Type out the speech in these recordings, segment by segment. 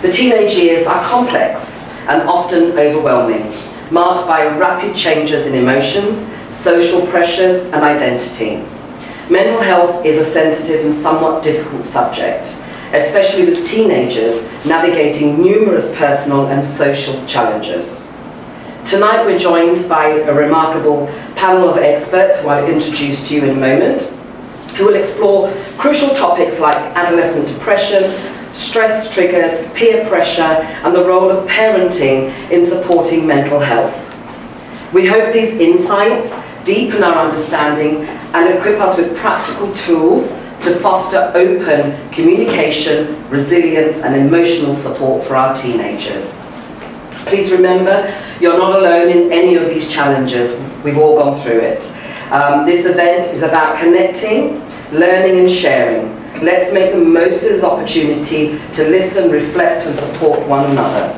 The teenage years are complex and often overwhelming, marked by rapid changes in emotions, social pressures, and identity. Mental health is a sensitive and somewhat difficult subject, especially with teenagers navigating numerous personal and social challenges. Tonight we're joined by a remarkable panel of experts who I'll introduce to you in a moment, who will explore crucial topics like adolescent depression, stress triggers, peer pressure, and the role of parenting in supporting mental health. We hope these insights deepen our understanding and equip us with practical tools to foster open communication, resilience, and emotional support for our teenagers. Please remember, you're not alone in any of these challenges. We've all gone through it. This event is about connecting, learning, and sharing. Let's make the most of this opportunity to listen, reflect, and support one another.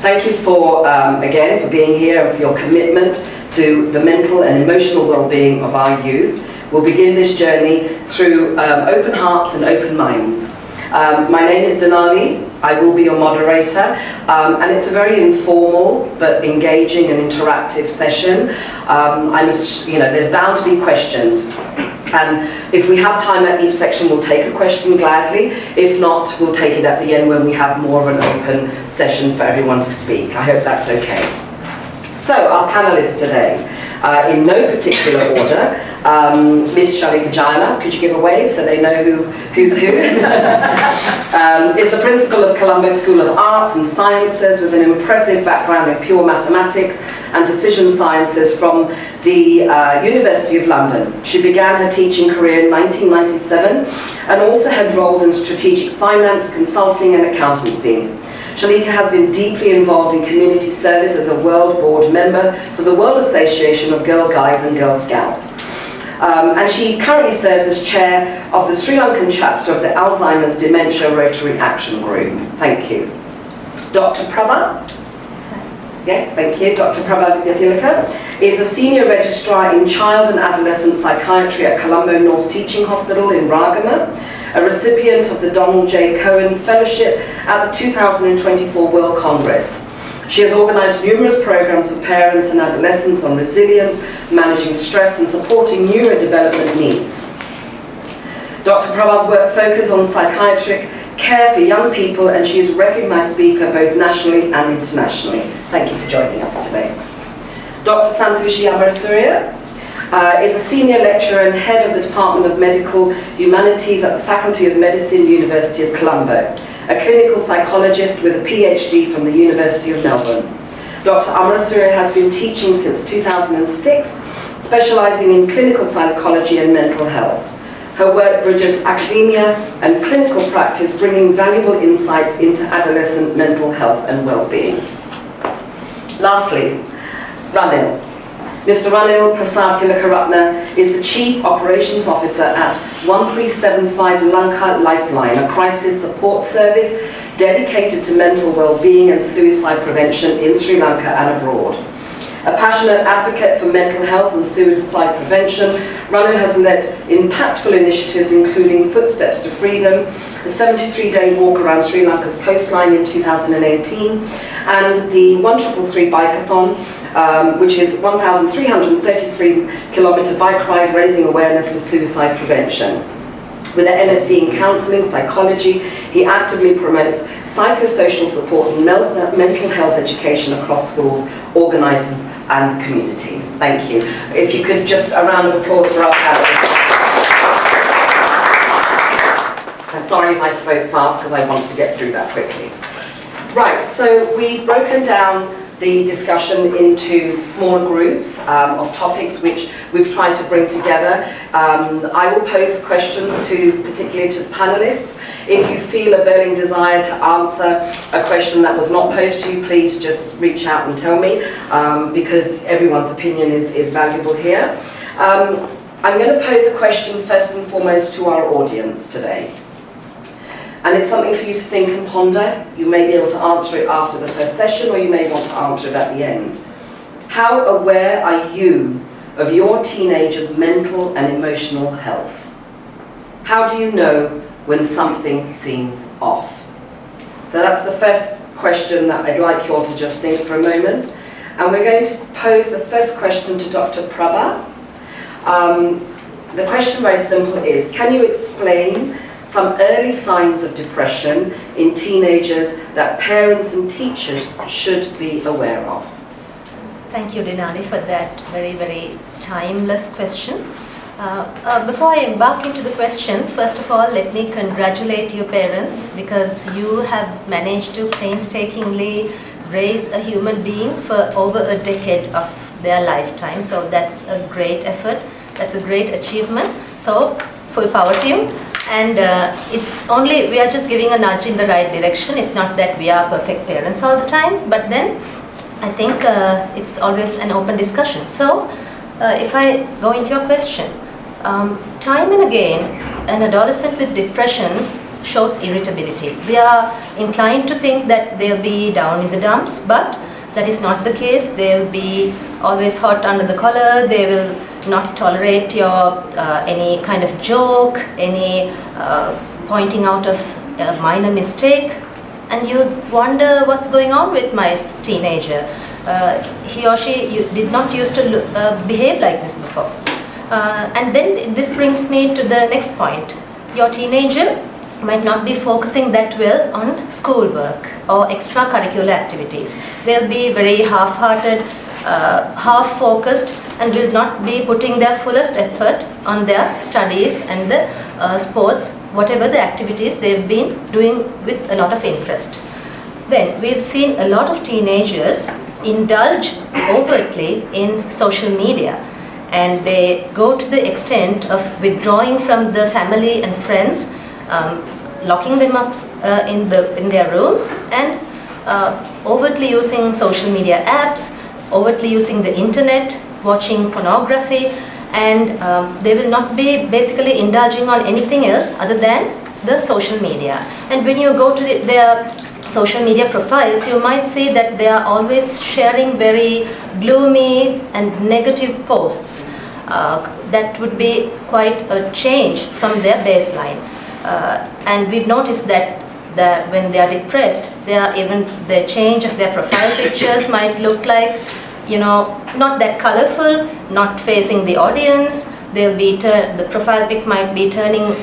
Thank you again for being here and for your commitment to the mental and emotional well-being of our youth. We'll begin this journey through open hearts and open minds. My name is Denali. I will be your moderator, and it's a very informal but engaging and interactive session. There's bound to be questions. And if we have time at each section, we'll take a question gladly. If not, we'll take it at the end when we have more of an open session for everyone to speak. I hope that's okay. So, our panelists today, in no particular order, Ms. Shalika Jayannath, could you give a wave so they know who's who? Is the principal of Colombo School of Arts and Sciences with an impressive background in pure mathematics and decision sciences from the University of London. She began her teaching career in 1997 and also had roles in strategic finance, consulting, and accountancy. Shalika has been deeply involved in community service as a World Board member for the World Association of Girl Guides and Girl Scouts. And she currently serves as chair of the Sri Lankan chapter of the Alzheimer's Dementia Rotary Action Group. Thank you. Dr. Prabha? Yes, thank you. Dr. Prabha Vidyathilaka is a senior registrar in child and adolescent psychiatry at Colombo North Teaching Hospital in Ragama, a recipient of the Donald J. Cohen Fellowship at the 2024 World Congress. She has organised numerous programs for parents and adolescents on resilience, managing stress, and supporting neurodevelopment needs. Dr. Prabha's work focuses on psychiatric care for young people, and she is a recognised speaker both nationally and internationally. Thank you for joining us today. Dr. Santhushi Amarasuriya is a senior lecturer and head of the Department of Medical Humanities at the Faculty of Medicine, University of Colombo, a clinical psychologist with a PhD from the University of Melbourne. Dr. Amarasuriya has been teaching since 2006, specialising in clinical psychology and mental health. Her work bridges academia and clinical practice, bringing valuable insights into adolescent mental health and well-being. Lastly, Ranil. Mr. Ranil Prasad Tilakaratne is the Chief Operations Officer at 1375 Lanka Lifeline, a crisis support service dedicated to mental well-being and suicide prevention in Sri Lanka and abroad. A passionate advocate for mental health and suicide prevention, Ranil has led impactful initiatives including Footsteps to Freedom, the 73-day walk around Sri Lanka's coastline in 2018, and the 1333 Bikeathon, which is 1,333-kilometre bike ride raising awareness for suicide prevention. With an MSc in Counselling, Psychology, he actively promotes psychosocial support and mental health education across schools, organisations and communities. Thank you. If you could just a round of applause for our panelists. I'm sorry if I spoke fast because I wanted to get through that quickly. Right, so we've broken down the discussion into smaller groups of topics which we've tried to bring together. I will pose questions particularly to the panelists. If you feel a burning desire to answer a question that was not posed to you, please just reach out and tell me, because everyone's opinion is valuable here. I'm going to pose a question first and foremost to our audience today. And it's something for you to think and ponder. You may be able to answer it after the first session, or you may want to answer it at the end. How aware are you of your teenager's mental and emotional health? How do you know when something seems off? So that's the first question that I'd like you all to just think for a moment. And we're going to pose the first question to Dr. Prabha. The question, very simple, is, can you explain some early signs of depression in teenagers that parents and teachers should be aware of? Thank you, Dinali, for that very, very timeless question. Before I embark into the question, first of all, let me congratulate your parents, because you have managed to painstakingly raise a human being for over a decade of their lifetime. So that's a great effort. That's a great achievement. So full power to you. And we are just giving a nudge in the right direction. It's not that we are perfect parents all the time, but then I think it's always an open discussion. So if I go into your question, time and again, an adolescent with depression shows irritability. We are inclined to think that they'll be down in the dumps, but that is not the case. They will be always hot under the collar. They will not tolerate your any kind of joke, any pointing out of a minor mistake. And you wonder what's going on with my teenager. He or she did not used to behave like this before. And then this brings me to the next point. Your teenager might not be focusing that well on schoolwork or extracurricular activities. They'll be very half-hearted, half-focused, and will not be putting their fullest effort on their studies and the sports, whatever the activities they've been doing with a lot of interest. Then we've seen a lot of teenagers indulge overtly in social media, and they go to the extent of withdrawing from the family and friends, locking them up in their rooms, and overtly using social media apps, overtly using the internet, watching pornography, and they will not be basically indulging on anything else other than the social media. And when you go to their social media profiles, you might see that they are always sharing very gloomy and negative posts. That would be quite a change from their baseline. And we've noticed that when they are depressed, even the change of their profile pictures might look like, not that colorful, not facing the audience. The profile pic might be turning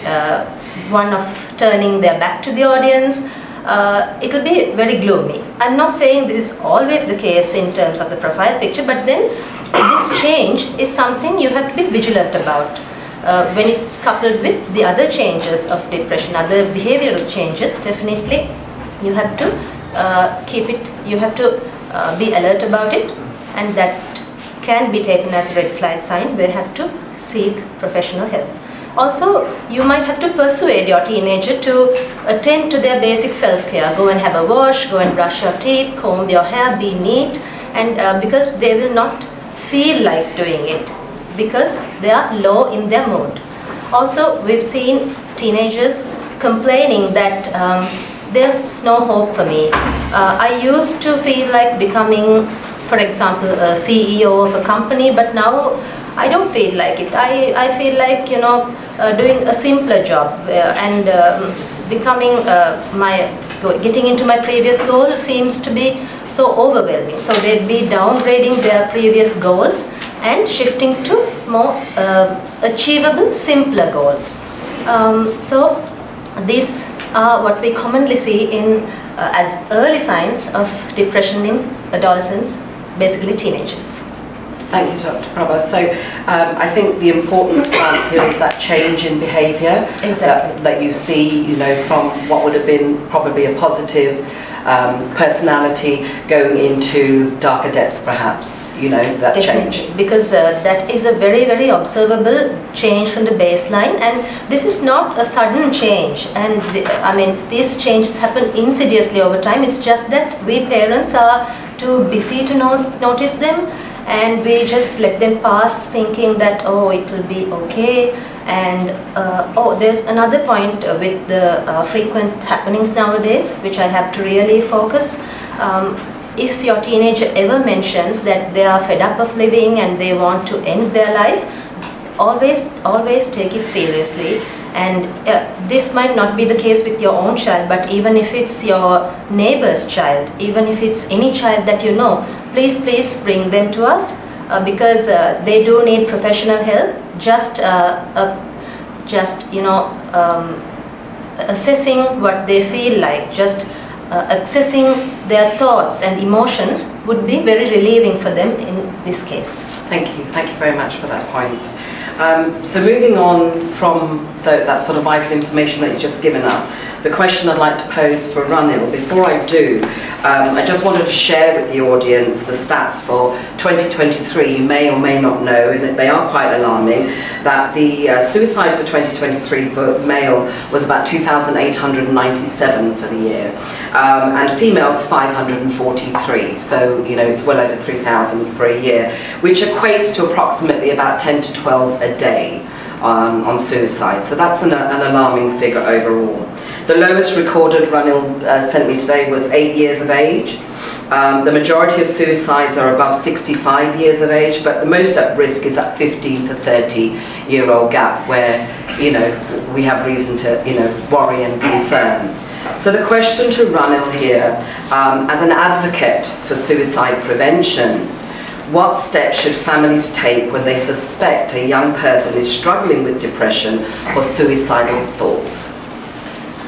their back to the audience. It will be very gloomy. I'm not saying this is always the case in terms of the profile picture, but then this change is something you have to be vigilant about. When it's coupled with the other changes of depression, other behavioral changes, definitely you have to you have to be alert about it, and that can be taken as a red flag sign where you have to seek professional help. Also, you might have to persuade your teenager to attend to their basic self-care. Go and have a wash, go and brush your teeth, comb your hair, be neat, and because they will not feel like doing it, because they are low in their mood. Also, we've seen teenagers complaining that there's no hope for me. I used to feel like becoming, for example, a CEO of a company, but now I don't feel like it. I feel like, doing a simpler job and getting into my previous goal seems to be so overwhelming. So they'd be downgrading their previous goals and shifting to more achievable, simpler goals. So these are what we commonly see as early signs of depression in adolescents, basically teenagers. Thank you, Dr. Prabha. So I think the important stance here is that change in behaviour. Exactly. That you see, from what would have been probably a positive personality going into darker depths, perhaps, that Definitely. change. Because that is a very, very observable change from the baseline, and this is not a sudden change, and these changes happen insidiously over time. It's just that we parents are too busy to notice them, and we just let them pass thinking that, it will be okay. And there's another point with the frequent happenings nowadays, which I have to really focus. If your teenager ever mentions that they are fed up of living and they want to end their life, always take it seriously And this might not be the case with your own child, but even if it's your neighbor's child, even if it's any child that you know, please bring them to us because they do need professional help. Just assessing what they feel like, just accessing their thoughts and emotions would be very relieving for them in this case. Thank you very much for that point. So moving on from that sort of vital information that you've just given us, the question I'd like to pose for Ranil, before I do, I just wanted to share with the audience the stats for 2023. You may or may not know, and they are quite alarming, that the suicides for 2023 for male was about 2,897 for the year, and females 543. So, it's well over 3,000 for a year, which equates to approximately about 10 to 12 a day on suicide. So that's an alarming figure overall. The lowest recorded Ranil sent me today was 8 years of age. The majority of suicides are above 65 years of age, but the most at risk is that 15 to 30-year-old gap where, we have reason to, worry and concern. So the question to Ranil here, as an advocate for suicide prevention, what steps should families take when they suspect a young person is struggling with depression or suicidal thoughts?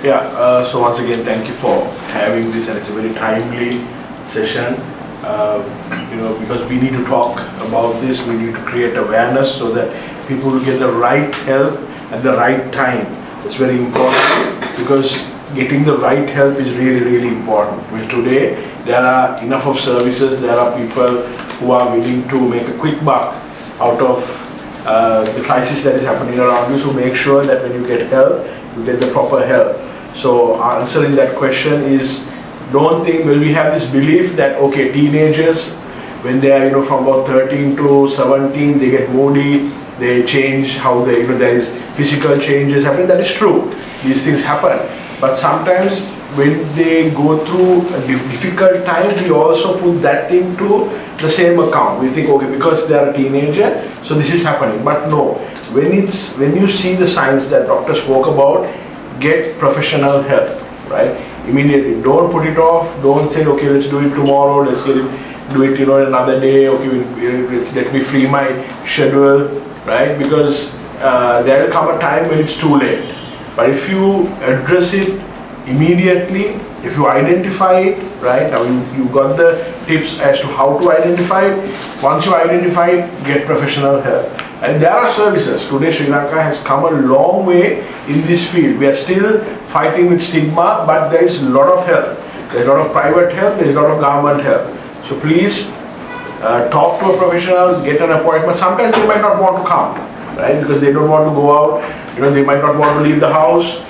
Yeah, so once again, thank you for having this, and it's a very timely session, because we need to talk about this, we need to create awareness so that people will get the right help at the right time. It's very important because getting the right help is really, really important. Because today, there are enough of services, there are people who are willing to make a quick buck out of the crisis that is happening around you, so make sure that when you get help, you get the proper help. So answering that question is, don't think, well, we have this belief that, okay, teenagers, when they are, from about 13 to 17, they get moody, they change how they, there is physical changes happening. That is true. These things happen. But sometimes when they go through a difficult time, we also put that into the same account. We think, okay, because they are a teenager, so this is happening. But no, when you see the signs that doctor spoke about, get professional help, right? Immediately. Don't put it off. Don't say, okay, let's do it tomorrow. Let's do it, another day. Okay, let me free my schedule, right? Because there will come a time when it's too late. But if you address it immediately, if you identify it, right? Now you got the tips as to how to identify it. Once you identify it, get professional help. And there are services. Today Sri Lanka has come a long way in this field. We are still fighting with stigma, but there is a lot of help. There is a lot of private help, there is a lot of government help. So please talk to a professional, get an appointment. Sometimes they might not want to come, right? Because they don't want to go out. They might not want to leave the house.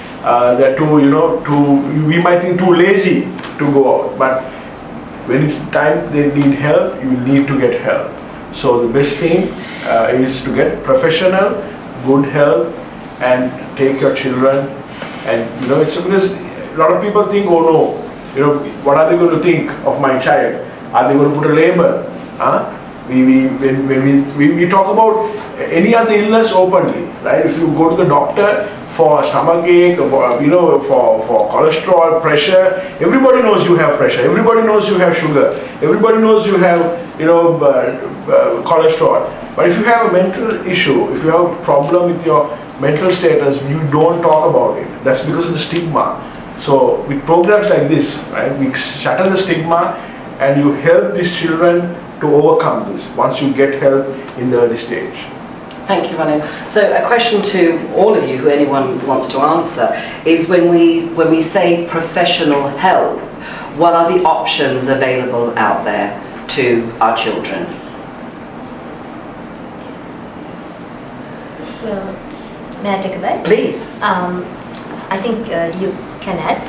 They're we might think too lazy to go out. But when it's time they need help, you need to get help. So the best thing is to get professional, good help, and take your children. And it's because a lot of people think, oh no, what are they going to think of my child? Are they going to put a label? When we talk about any other illness openly, right? If you go to the doctor for stomach ache, for cholesterol, pressure, everybody knows you have pressure. Everybody knows you have sugar. Everybody knows you have cholesterol. But if you have a mental issue, if you have a problem with your mental status, you don't talk about it. That's because of the stigma. So with programs like this, right, we shatter the stigma and you help these children to overcome this once you get help in the early stage. Thank you, Ranil. So a question to all of you, who anyone wants to answer, is when we say professional help, what are the options available out there to our children? Well, may I take a bite? Please. I think you can add.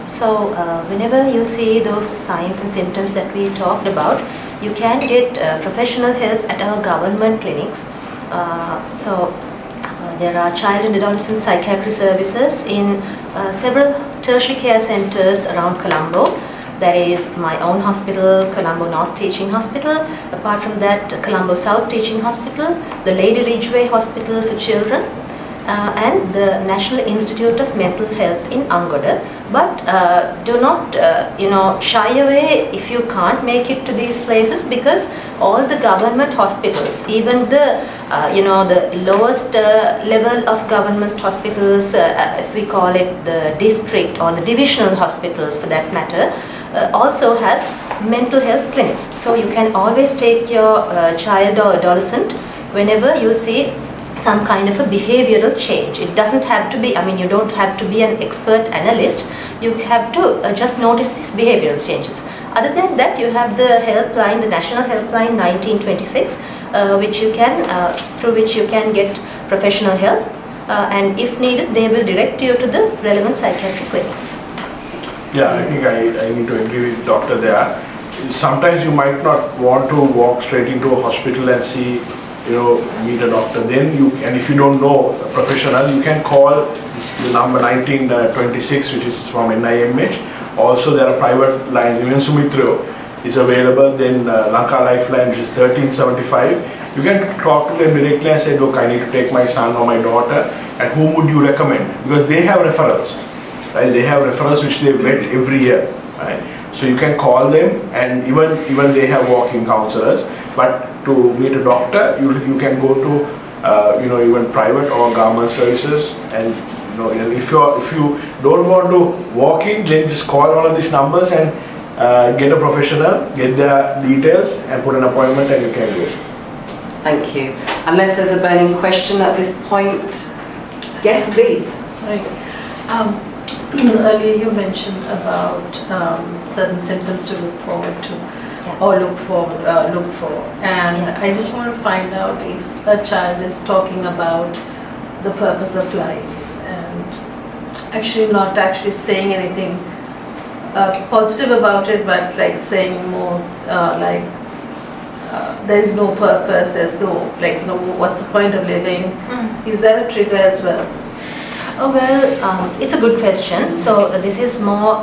So whenever you see those signs and symptoms that we talked about, you can get professional help at our government clinics. There are child and adolescent psychiatry services in several tertiary care centres around Colombo. That is my own hospital, Colombo North Teaching Hospital. Apart from that, Colombo South Teaching Hospital, the Lady Ridgeway Hospital for Children. and the National Institute of Mental Health in Angoda. But do not shy away if you can't make it to these places, because all the government hospitals, even the the lowest level of government hospitals, if we call it the district or the divisional hospitals for that matter, also have mental health clinics. So you can always take your child or adolescent whenever you see some kind of a behavioral change. It doesn't have to be, you don't have to be an expert analyst. You have to just notice these behavioral changes. Other than that, you have the helpline, the National Helpline 1926, through which you can get professional help. And if needed, they will direct you to the relevant psychiatric clinics. Yeah, I think I need to agree with Doctor there. Sometimes you might not want to walk straight into a hospital and see, meet a doctor. Then and if you don't know a professional, you can call the number 1926, which is from NIMH. Also, there are private lines. Even Sumitra is available. Then Lanka Lifeline, which is 1375. You can talk to them directly and say, look, I need to take my son or my daughter, and whom would you recommend? Because they have referrals, right? They have referrals which they vet every year, right? So you can call them, and even they have walk-in counselors. But to meet a doctor, you can go to even private or government services. And if you don't want to walk in, then just call one of these numbers and get a professional, get their details, and put an appointment, and you can go. Thank you. Unless there's a burning question at this point. Yes, please. Sorry. Earlier you mentioned about certain symptoms to look forward to, or look for. And I just want to find out if a child is talking about the purpose of life and actually not actually saying anything positive about it, but like saying more there's no purpose, there's no, what's the point of living? Is that a trigger as well? Oh, well, it's a good question. So this is more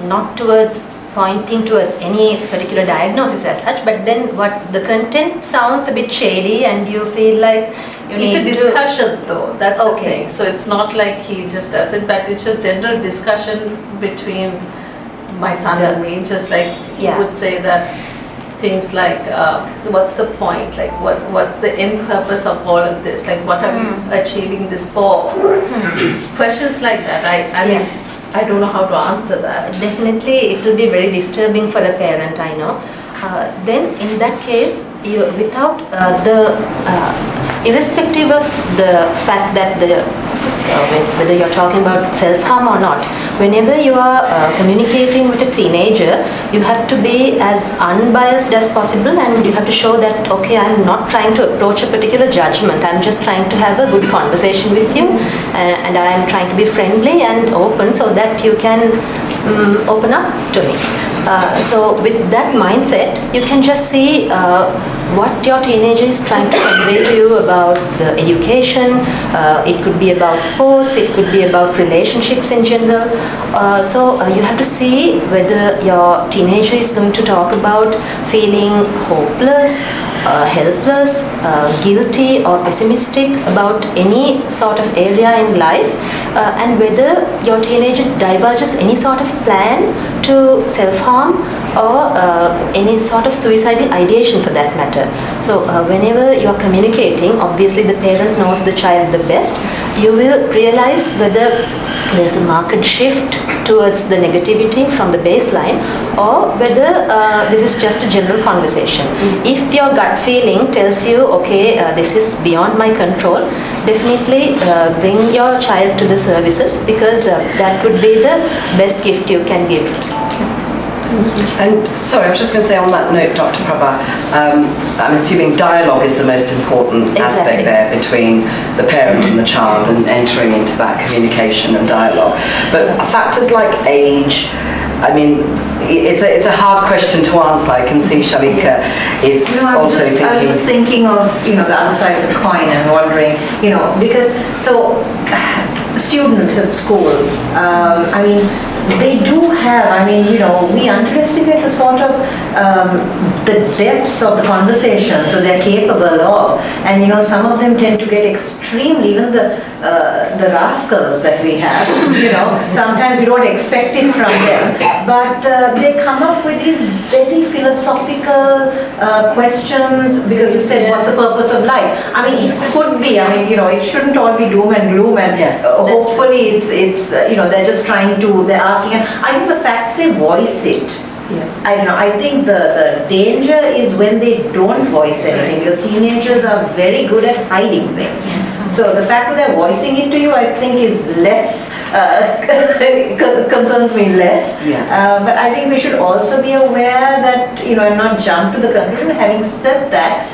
not towards pointing towards any particular diagnosis as such, but then what the content sounds a bit shady and you feel like you need to... It's a discussion though, that's the thing. So it's not like he just does it, but it's a general discussion between my son and me, just like he would say that things like, what's the point? Like, what's the end purpose of all of this? Like, what are we achieving this for? Questions like that. I mean, I don't know how to answer that. Definitely, it will be very disturbing for a parent, I know. Then, in that case, without irrespective of the fact that whether you're talking about self-harm or not, whenever you are communicating with a teenager, you have to be as unbiased as possible, and you have to show that, okay, I'm not trying to approach a particular judgment, I'm just trying to have a good conversation with you, and I'm trying to be friendly and open so that you can open up to me. So with that mindset, you can just see what your teenager is trying to convey to you about the education. It could be about sports, it could be about relationships in general. So you have to see whether your teenager is going to talk about feeling hopeless, helpless, guilty or pessimistic about any sort of area in life, and whether your teenager divulges any sort of plan to self-harm or any sort of suicidal ideation for that matter. So whenever you are communicating, obviously the parent knows the child the best. You will realize whether there's a marked shift towards the negativity from the baseline, or whether this is just a general conversation. If your gut feeling tells you, okay, this is beyond my control, definitely bring your child to the services, because that would be the best gift you can give. And sorry, I was just going to say on that note, Dr. Prabha, I'm assuming dialogue is the most important aspect there between the parent and the child, and entering into that communication and dialogue. But factors like age, I mean, it's a hard question to answer. I can see Shalika is also thinking. I was just thinking of the other side of the coin and wondering, because students at school, they do have, I mean, we underestimate the sort of the depths of the conversations that they're capable of. And, some of them tend to get extremely, even the rascals that we have, sometimes we don't expect it from them. But they come up with these very philosophical questions, because you said, what's the purpose of life? I mean, it could be, it shouldn't all be doom and gloom, and hopefully it's they're just trying to, they're asking, and I think the fact they voice it, I don't know, I think the danger is when they don't voice anything, because teenagers are very good at hiding things. So the fact that they're voicing it to you, I think, is less, concerns me less. But I think we should also be aware that, and not jump to the conclusion. Having said that,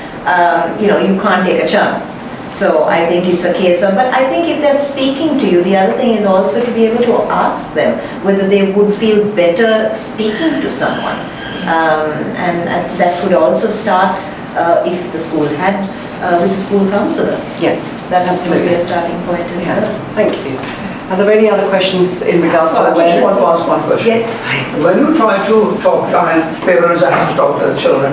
you can't take a chance. So I think it's a case of, but I think if they're speaking to you, the other thing is also to be able to ask them whether they would feel better speaking to someone. And that could also start if the school had with the school counsellor. Yes, that absolutely. would be a starting point as well. Thank you. Are there any other questions in regards to awareness? I just want to ask one question. Yes. When you try to talk, parents have to talk to the children,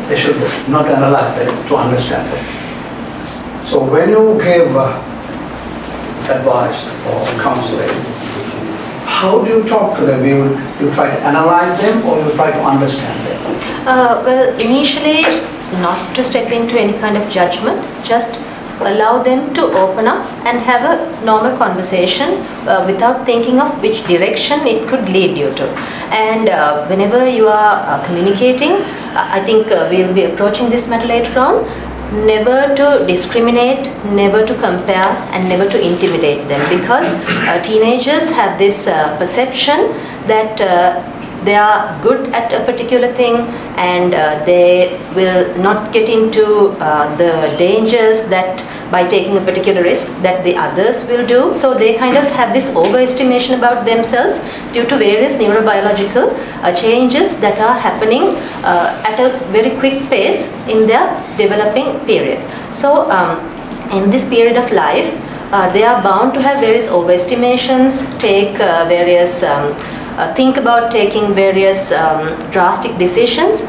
they should not analyze them to understand it. So when you give advice or counseling, how do you talk to them? You try to analyze them, or you try to understand them? Well, initially, not to step into any kind of judgment, just allow them to open up and have a normal conversation without thinking of which direction it could lead you to. And whenever you are communicating, I think we'll be approaching this matter later on, never to discriminate, never to compare, and never to intimidate them, because teenagers have this perception that they are good at a particular thing, and they will not get into the dangers that by taking a particular risk that the others will do. So they kind of have this overestimation about themselves due to various neurobiological changes that are happening at a very quick pace in their developing period. So in this period of life, they are bound to have various overestimations, think about taking various drastic decisions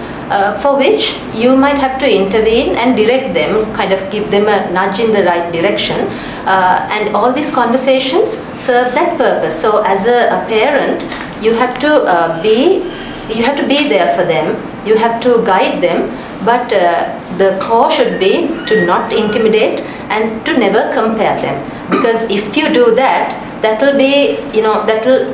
for which you might have to intervene and direct them, kind of give them a nudge in the right direction. And all these conversations serve that purpose. So as a parent, you have to be there for them, you have to guide them, but the core should be to not intimidate and to never compare them. Because if you do that,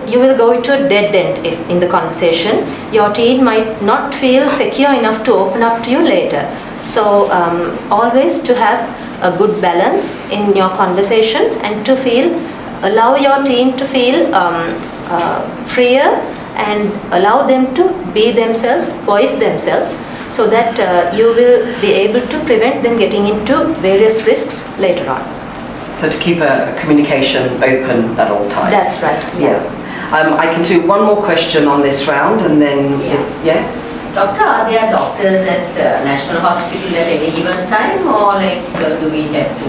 you will go into a dead end in the conversation. Your teen might not feel secure enough to open up to you later. So always to have a good balance in your conversation and to allow your teen to feel freer and allow them to be themselves, voice themselves, so that you will be able to prevent them getting into various risks later on. So to keep a communication open at all times. That's right. Yeah. I can do one more question on this round, and then yes. Doctor, are there doctors at National Hospital at any given time, or do we have to?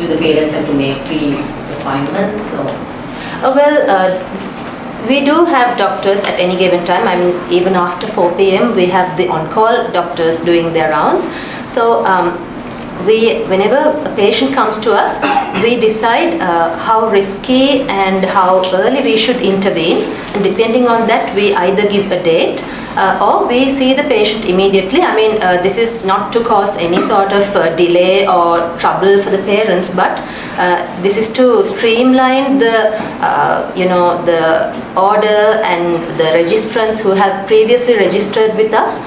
Do the parents have to make pre-appointments? We do have doctors at any given time. Even after 4 p.m. we have the on-call doctors doing their rounds. So whenever a patient comes to us, we decide how risky and how early we should intervene, and depending on that we either give a date or we see the patient immediately. This is not to cause any sort of delay or trouble for the parents, but this is to streamline the order and the registrants who have previously registered with us.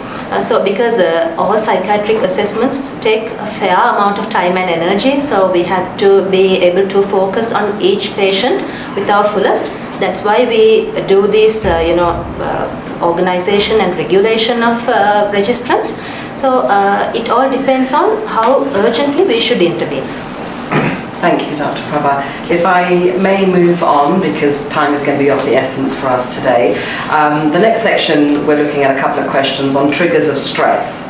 Because all psychiatric assessments take a fair amount of time and energy, so we have to be able to focus on each patient with our fullest. That's why we do this, organization and regulation of registrants. So it all depends on how urgently we should intervene. Thank you, Dr. Prabha. If I may move on, because time is going to be of the essence for us today. The next section, we're looking at a couple of questions on triggers of stress.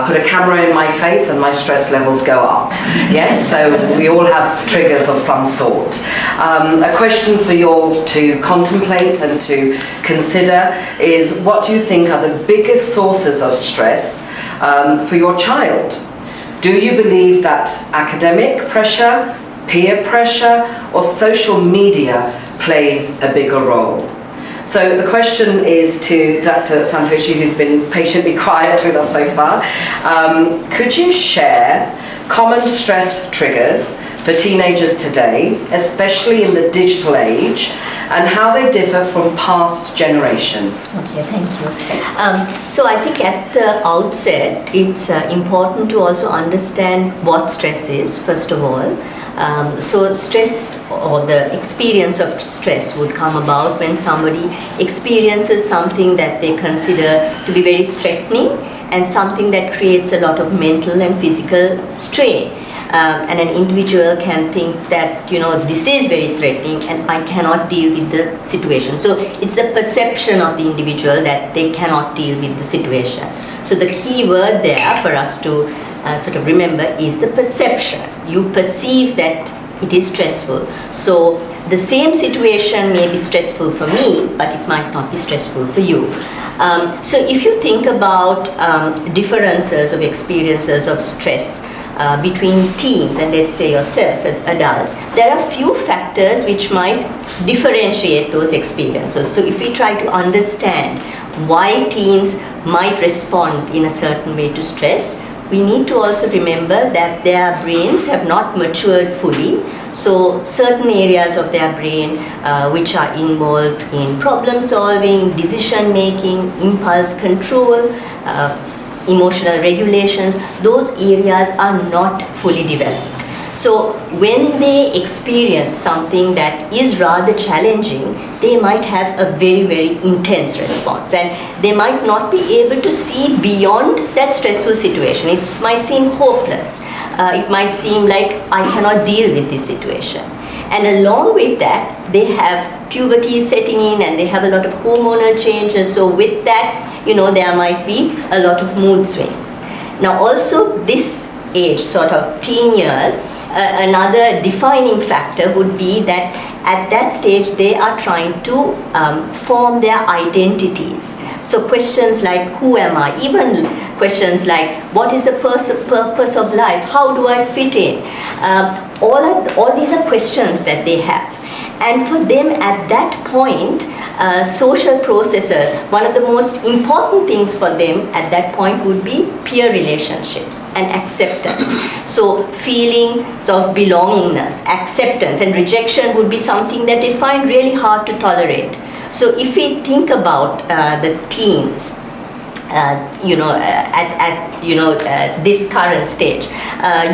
put a camera in my face and my stress levels go up. Yes, so we all have triggers of some sort. A question for you all to contemplate and to consider is, what do you think are the biggest sources of stress for your child? Do you believe that academic pressure, peer pressure, or social media plays a bigger role? So the question is to Dr. Santoshi, who's been patiently quiet with us so far. Could you share common stress triggers for teenagers today, especially in the digital age, and how they differ from past generations? Okay, thank you. So I think at the outset, it's important to also understand what stress is, first of all. So stress, or the experience of stress, would come about when somebody experiences something that they consider to be very threatening and something that creates a lot of mental and physical strain. And an individual can think that, this is very threatening and I cannot deal with the situation. So it's a perception of the individual that they cannot deal with the situation. So the key word there for us to sort of remember is the perception. You perceive that it is stressful. So the same situation may be stressful for me, but it might not be stressful for you. So if you think about differences of experiences of stress between teens and, let's say, yourself as adults, there are few factors which might differentiate those experiences. So if we try to understand why teens might respond in a certain way to stress, we need to also remember that their brains have not matured fully. So certain areas of their brain which are involved in problem solving, decision making, impulse control, emotional regulations, those areas are not fully developed. So when they experience something that is rather challenging, they might have a very, very intense response, and they might not be able to see beyond that stressful situation. It might seem hopeless. It might seem like I cannot deal with this situation. And along with that, they have puberty setting in and they have a lot of hormonal changes. So with that, there might be a lot of mood swings. Now also this age, sort of teen years, another defining factor would be that at that stage they are trying to form their identities. So questions like, who am I? Even questions like, what is the purpose of life? How do I fit in? All these are questions that they have. And for them at that point, social processes, one of the most important things for them at that point would be peer relationships and acceptance. So feelings of belongingness, acceptance, and rejection would be something that they find really hard to tolerate. So if we think about the teens, at this current stage,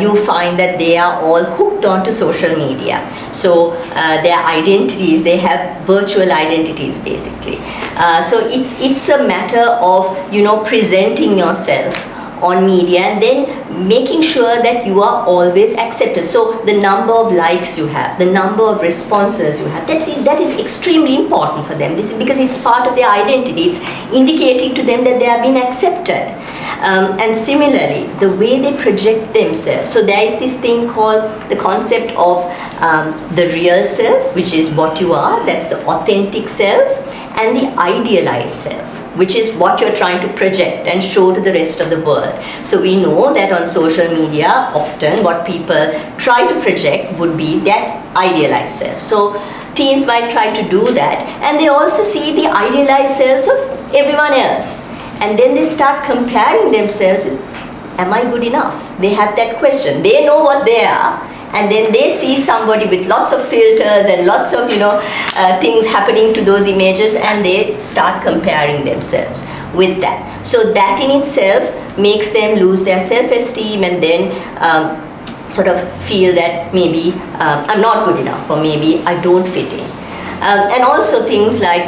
you find that they are all hooked onto social media. So their identities, they have virtual identities basically. So it's a matter of presenting yourself on media and then making sure that you are always accepted. So the number of likes you have, the number of responses you have, that is extremely important for them. This is because it's part of their identity. It's indicating to them that they are being accepted. And similarly, the way they project themselves. So there is this thing called the concept of the real self, which is what you are, that's the authentic self, and the idealized self, which is what you're trying to project and show to the rest of the world. So we know that on social media, often what people try to project would be that idealized self. So teens might try to do that, and they also see the idealized selves of everyone else. And then they start comparing themselves with, am I good enough? They have that question. They know what they are, and then they see somebody with lots of filters and lots of things happening to those images, and they start comparing themselves with that. So that in itself makes them lose their self-esteem, and then sort of feel that maybe I'm not good enough, or maybe I don't fit in. And also things like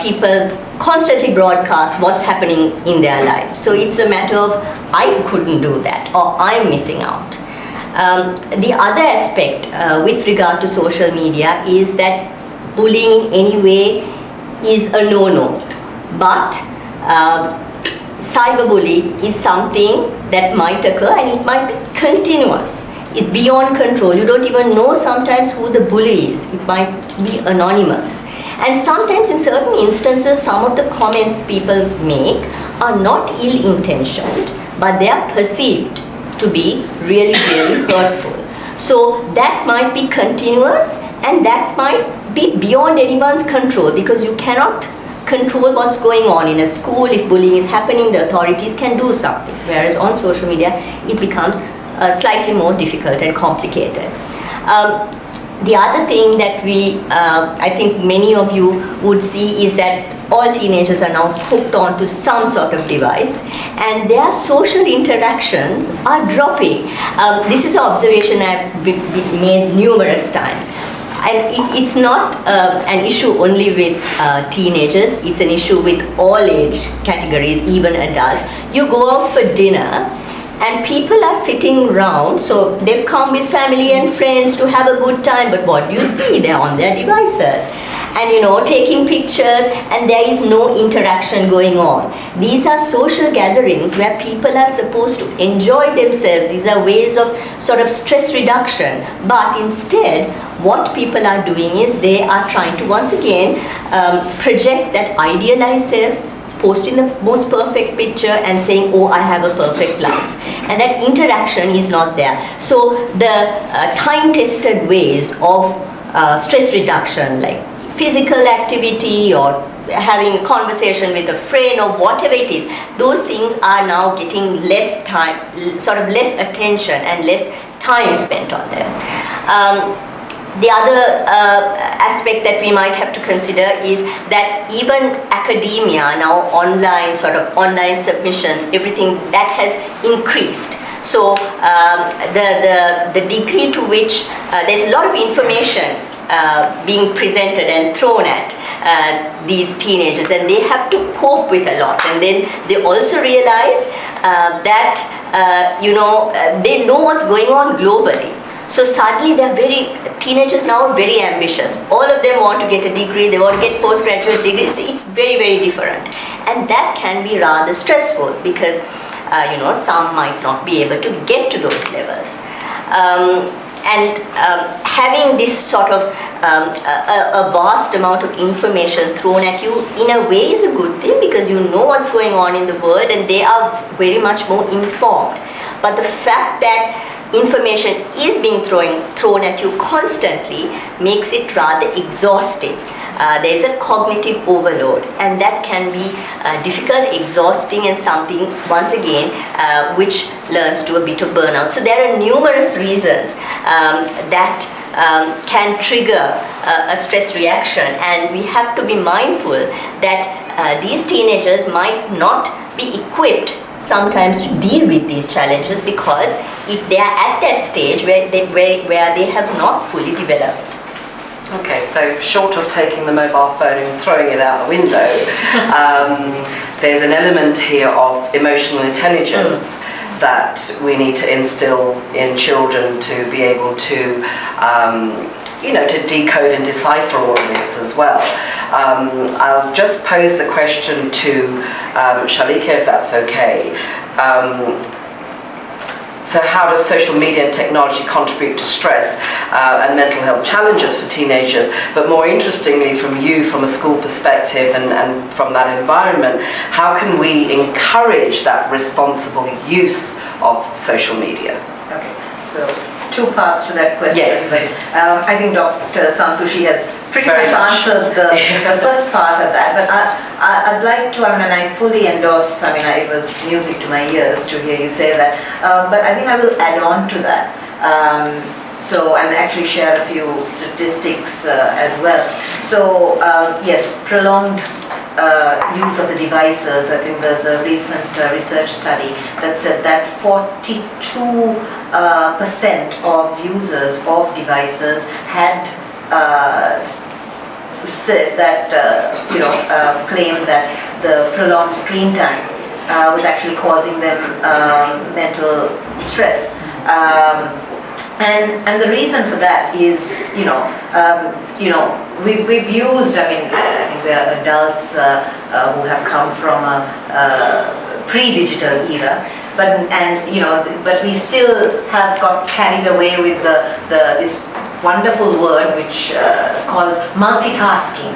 people constantly broadcast what's happening in their lives. So it's a matter of, I couldn't do that, or I'm missing out. The other aspect with regard to social media is that bullying in any way is a no-no. But cyberbullying is something that might occur and it might be continuous. It's beyond control. You don't even know sometimes who the bully is. It might be anonymous. And sometimes in certain instances, some of the comments people make are not ill-intentioned, but they are perceived to be really, really hurtful. So that might be continuous and that might be beyond anyone's control, because you cannot control what's going on in a school. If bullying is happening, the authorities can do something. Whereas on social media, it becomes slightly more difficult and complicated. The other thing that I think many of you would see is that all teenagers are now hooked onto some sort of device and their social interactions are dropping. This is an observation I've made numerous times. And it's not an issue only with teenagers, it's an issue with all age categories, even adults. You go out for dinner and people are sitting around, so they've come with family and friends to have a good time, but what do you see? They're on their devices and taking pictures, and there is no interaction going on. These are social gatherings where people are supposed to enjoy themselves. These are ways of sort of stress reduction, but instead what people are doing is they are trying to once again project that idealized self, posting the most perfect picture and saying, oh, I have a perfect life. And that interaction is not there. So the time-tested ways of stress reduction, like physical activity or having a conversation with a friend or whatever it is, those things are now getting less time, sort of less attention and less time spent on them. The other aspect that we might have to consider is that even academia now, online submissions, everything that has increased. So the degree to which there's a lot of information being presented and thrown at these teenagers, and they have to cope with a lot. And then they also realize that they know what's going on globally. So suddenly teenagers now are very ambitious. All of them want to get a degree, they want to get postgraduate degrees. It's very, very different. And that can be rather stressful because, some might not be able to get to those levels. Having this sort of a vast amount of information thrown at you in a way is a good thing, because you know what's going on in the world and they are very much more informed. But the fact that information is being thrown at you constantly makes it rather exhausting. There's a cognitive overload, and that can be difficult, exhausting, and something, once again, which leads to a bit of burnout. So there are numerous reasons that can trigger a stress reaction, and we have to be mindful that these teenagers might not be equipped sometimes to deal with these challenges, because if they are at that stage where they have not fully developed. Okay, so short of taking the mobile phone and throwing it out the window, there's an element here of emotional intelligence that we need to instill in children to be able to to decode and decipher all of this as well. I'll just pose the question to Shalika, if that's okay. So how does social media and technology contribute to stress and mental health challenges for teenagers? But more interestingly, from you, from a school perspective and from that environment, how can we encourage that responsible use of social media? Okay, so two parts to that question. Yes. I think Dr. Santushi has pretty Very much much. answered the first part of that, but I'd like to, and I fully endorse, it was music to my ears to hear you say that, but I think I will add on to that. And actually share a few statistics as well. So, yes, prolonged use of the devices. I think there's a recent research study that said that 42% of users of devices had said that, claimed that the prolonged screen time was actually causing them mental stress. And the reason for that is, we've used, I think we're adults who have come from a pre-digital era. But we still have got carried away with this wonderful word which called multitasking,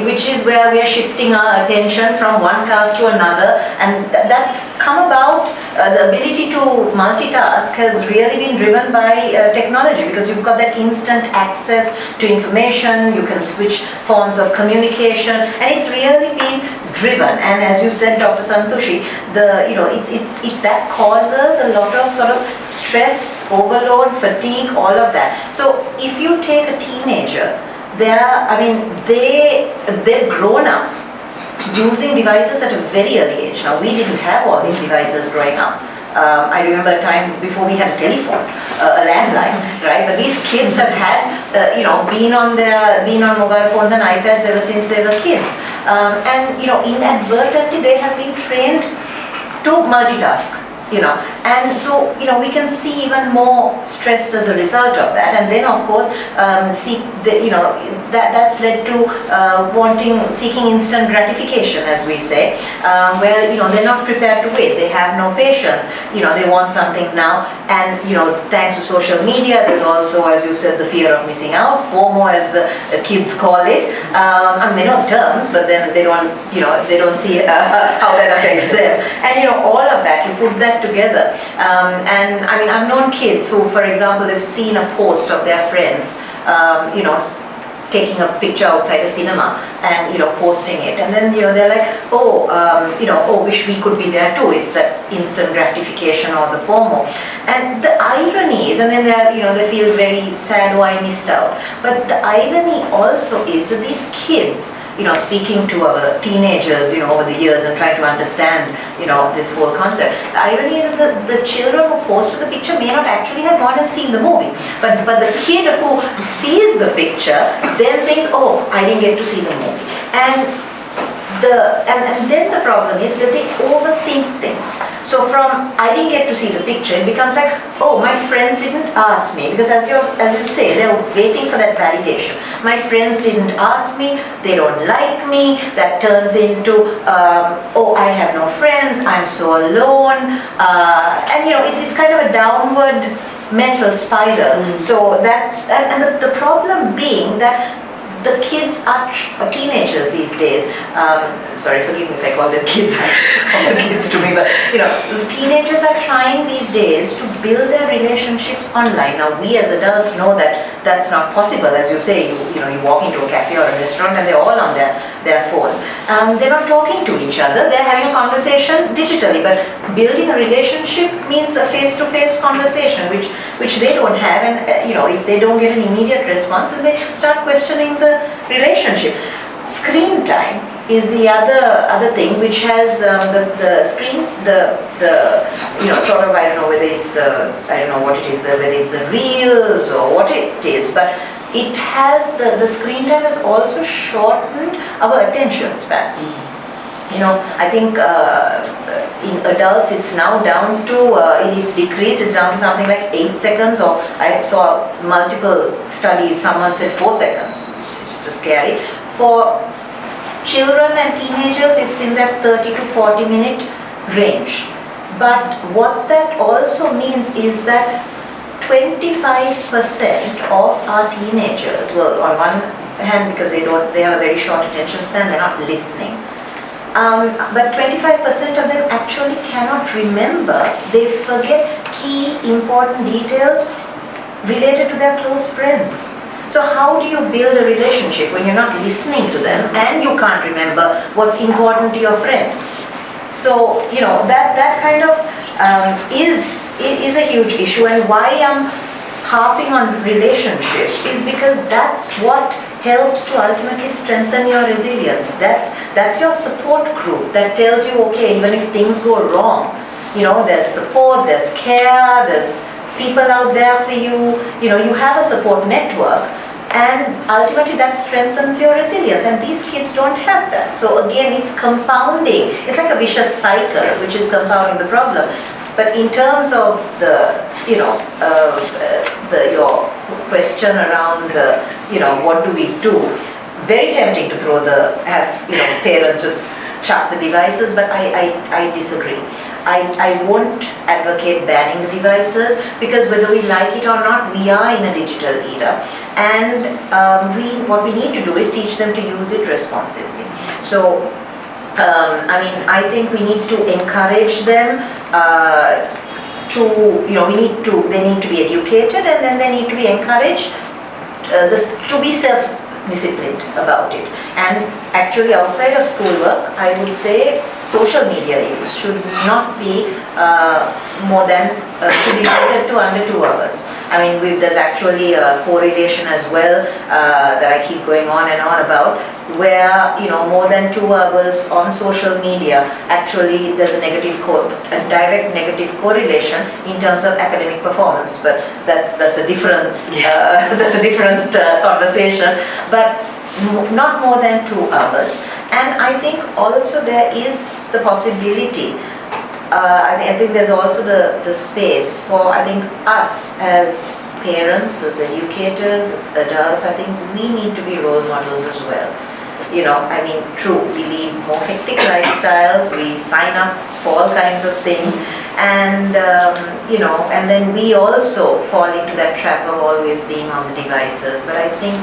which is where we are shifting our attention from one task to another, and that's come about. The ability to multitask has really been driven by technology, because you've got that instant access to information, you can switch forms of communication, and it's really been driven. And as you said, Dr. Santoshi, that causes a lot of sort of stress, overload, fatigue, all of that. So if you take a teenager, they've grown up using devices at a very early age. Now, we didn't have all these devices growing up. I remember a time before we had a telephone, a landline, right? But these kids have had, been on mobile phones and iPads ever since they were kids. Inadvertently they have been trained to multitask. And so we can see even more stress as a result of that, and then of course that's led to seeking instant gratification, as we say, where they're not prepared to wait, they have no patience, they want something now, and thanks to social media there's also, as you said, the fear of missing out, FOMO as the kids call it. They know the terms, but then they don't see how that affects them, and all of that, you put that together. I've known kids who, for example, they've seen a post of their friends, taking a picture outside a cinema and posting it, and then they're like, wish we could be there too. It's that instant gratification or the FOMO. And the irony is, and then they feel very sad, oh, I missed out. But the irony also is that these kids, speaking to our teenagers, over the years and trying to understand, this whole concept. The irony is that the children who posted the picture may not actually have gone and seen the movie. But the kid who sees the picture then thinks, oh, I didn't get to see the movie. And then the problem is that they overthink things. So from I didn't get to see the picture, it becomes like, oh, my friends didn't ask me, because as you say, they're waiting for that validation. My friends didn't ask me, they don't like me. That turns into, oh, I have no friends, I'm so alone, and it's kind of a downward mental spiral. So that's the problem being that the kids are teenagers these days. Sorry, forgive me if I call them kids, kids to me, but teenagers are trying these days to build their relationships online. Now, we as adults know that that's not possible. As you say, you walk into a cafe or a restaurant and they're all on their phones. They're not talking to each other. They're having a conversation digitally, but building a relationship means a face-to-face conversation, which they don't have. And if they don't get an immediate response, then they start questioning the relationship. Screen time is the other thing, which has the screen, sort of, I don't know whether it's what it is, whether it's the reels or what it is, but it has the screen time has also shortened our attention spans. I think in adults it's now down to, it's decreased, it's down to something like 8 seconds, or I saw multiple studies, someone said 4 seconds. It's just scary. For children and teenagers, it's in that 30 to 40 minute range. But what that also means is that 25% of our teenagers, well, on one hand, because they have a very short attention span, they're not listening. But 25% of them actually cannot remember. They forget key important details related to their close friends. So how do you build a relationship when you're not listening to them and you can't remember what's important to your friend? So, that kind of is a huge issue, and why I'm harping on relationships is because that's what helps to ultimately strengthen your resilience. That's your support group that tells you, okay, even if things go wrong, there's support, there's care, there's people out there for you, you have a support network, and ultimately that strengthens your resilience, and these kids don't have that. So again, it's compounding. It's like a vicious cycle, which is compounding the problem. But in terms of your question around what do we do, very tempting to have parents just chuck the devices, but I disagree. I won't advocate banning the devices, because whether we like it or not, we are in a digital era, and what we need to do is teach them to use it responsibly. So, I think we need to encourage them they need to be educated, and then they need to be encouraged to be self-disciplined about it. And actually, outside of schoolwork, I would say social media use should not be should be limited to under 2 hours. There's actually a correlation as well that I keep going on and on about, where more than 2 hours on social media, actually there's a direct negative correlation in terms of academic performance. But that's a different conversation. But not more than 2 hours. And I think also there is the possibility. I think there's also the space for, us as parents, as educators, as adults. I think we need to be role models as well. True, we lead more hectic lifestyles, we sign up for all kinds of things, and and then we also fall into that trap of always being on the devices. But I think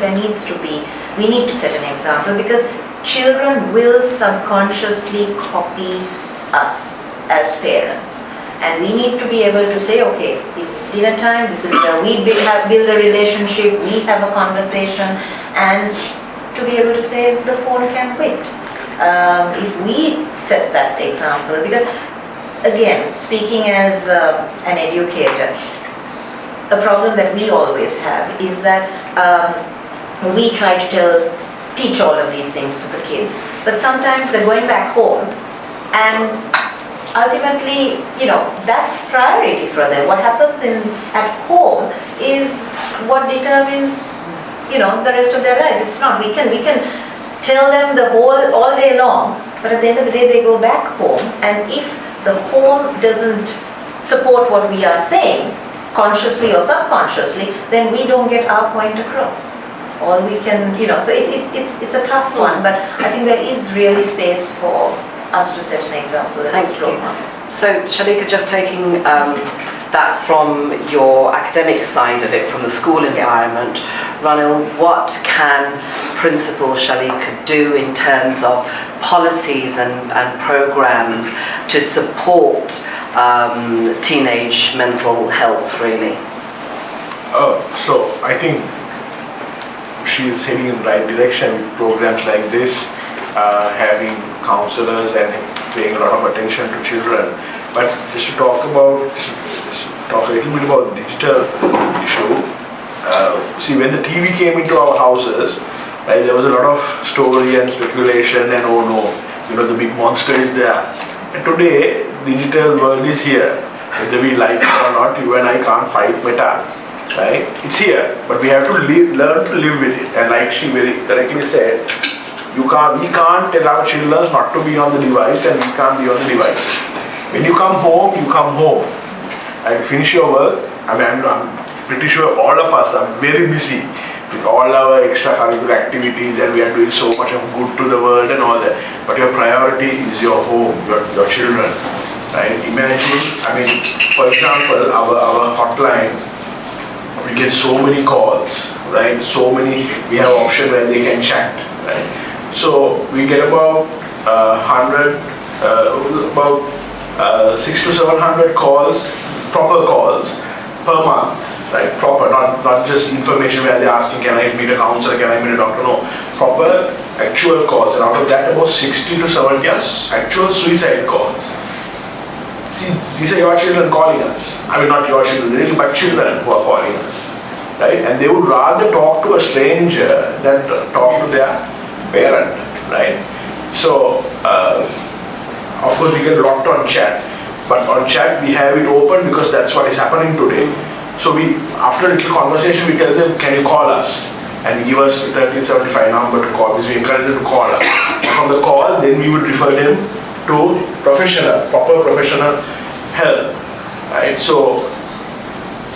we need to set an example, because children will subconsciously copy us as parents, and we need to be able to say, okay, it's dinner time, this is where we build a relationship, we have a conversation, and to be able to say the phone can wait. If we set that example, because again, speaking as an educator, a problem that we always have is that we try to teach all of these things to the kids, but sometimes they're going back home, and ultimately, that's priority for them. What happens at home is what determines, the rest of their lives. It's not. We can tell them all day long, but at the end of the day, they go back home, and if the home doesn't support what we are saying, consciously or subconsciously, then we don't get our point across. All we can, so it's a tough one, but I think there is really space for us to set an example as role models. So, Shalika, just taking that from your academic side of it, from the school environment, Ranil, what can Principal Shalika do in terms of policies and programs to support teenage mental health, really? So I think she's heading in the right direction with programs like this, having counselors and paying a lot of attention to children. But just to talk a little bit about the digital issue. See, when the TV came into our houses, right, there was a lot of story and speculation, and oh no, the big monster is there. And today, digital world is here. Whether we like it or not, you and I can't fight Meta, right? It's here, but we have to learn to live with it. And like she very correctly said, we can't tell our children not to be on the device, and we can't be on the device. When you come home, and finish your work. I'm pretty sure all of us are very busy with all our extracurricular activities, and we are doing so much of good to the world and all that. But your priority is your home, your children, right? Imagine, for example, our hotline, we get so many calls, right? We have option where they can chat, right? So we get about 600 to 700 calls, proper calls per month, right? Proper, not just information where they're asking, can I meet a counselor, can I meet a doctor? No, proper actual calls. And out of that, about 60 to 70 are actual suicide calls. See, these are your children calling us. Not your children, but children who are calling us, right? And they would rather talk to a stranger than talk to their parent, right? So, of course, we get locked on chat, but on chat we have it open because that's what is happening today. So after a little conversation, we tell them, can you call us? And give us 1375 number to call, because we encourage them to call us. From the call, then we would refer them to proper professional help, right? So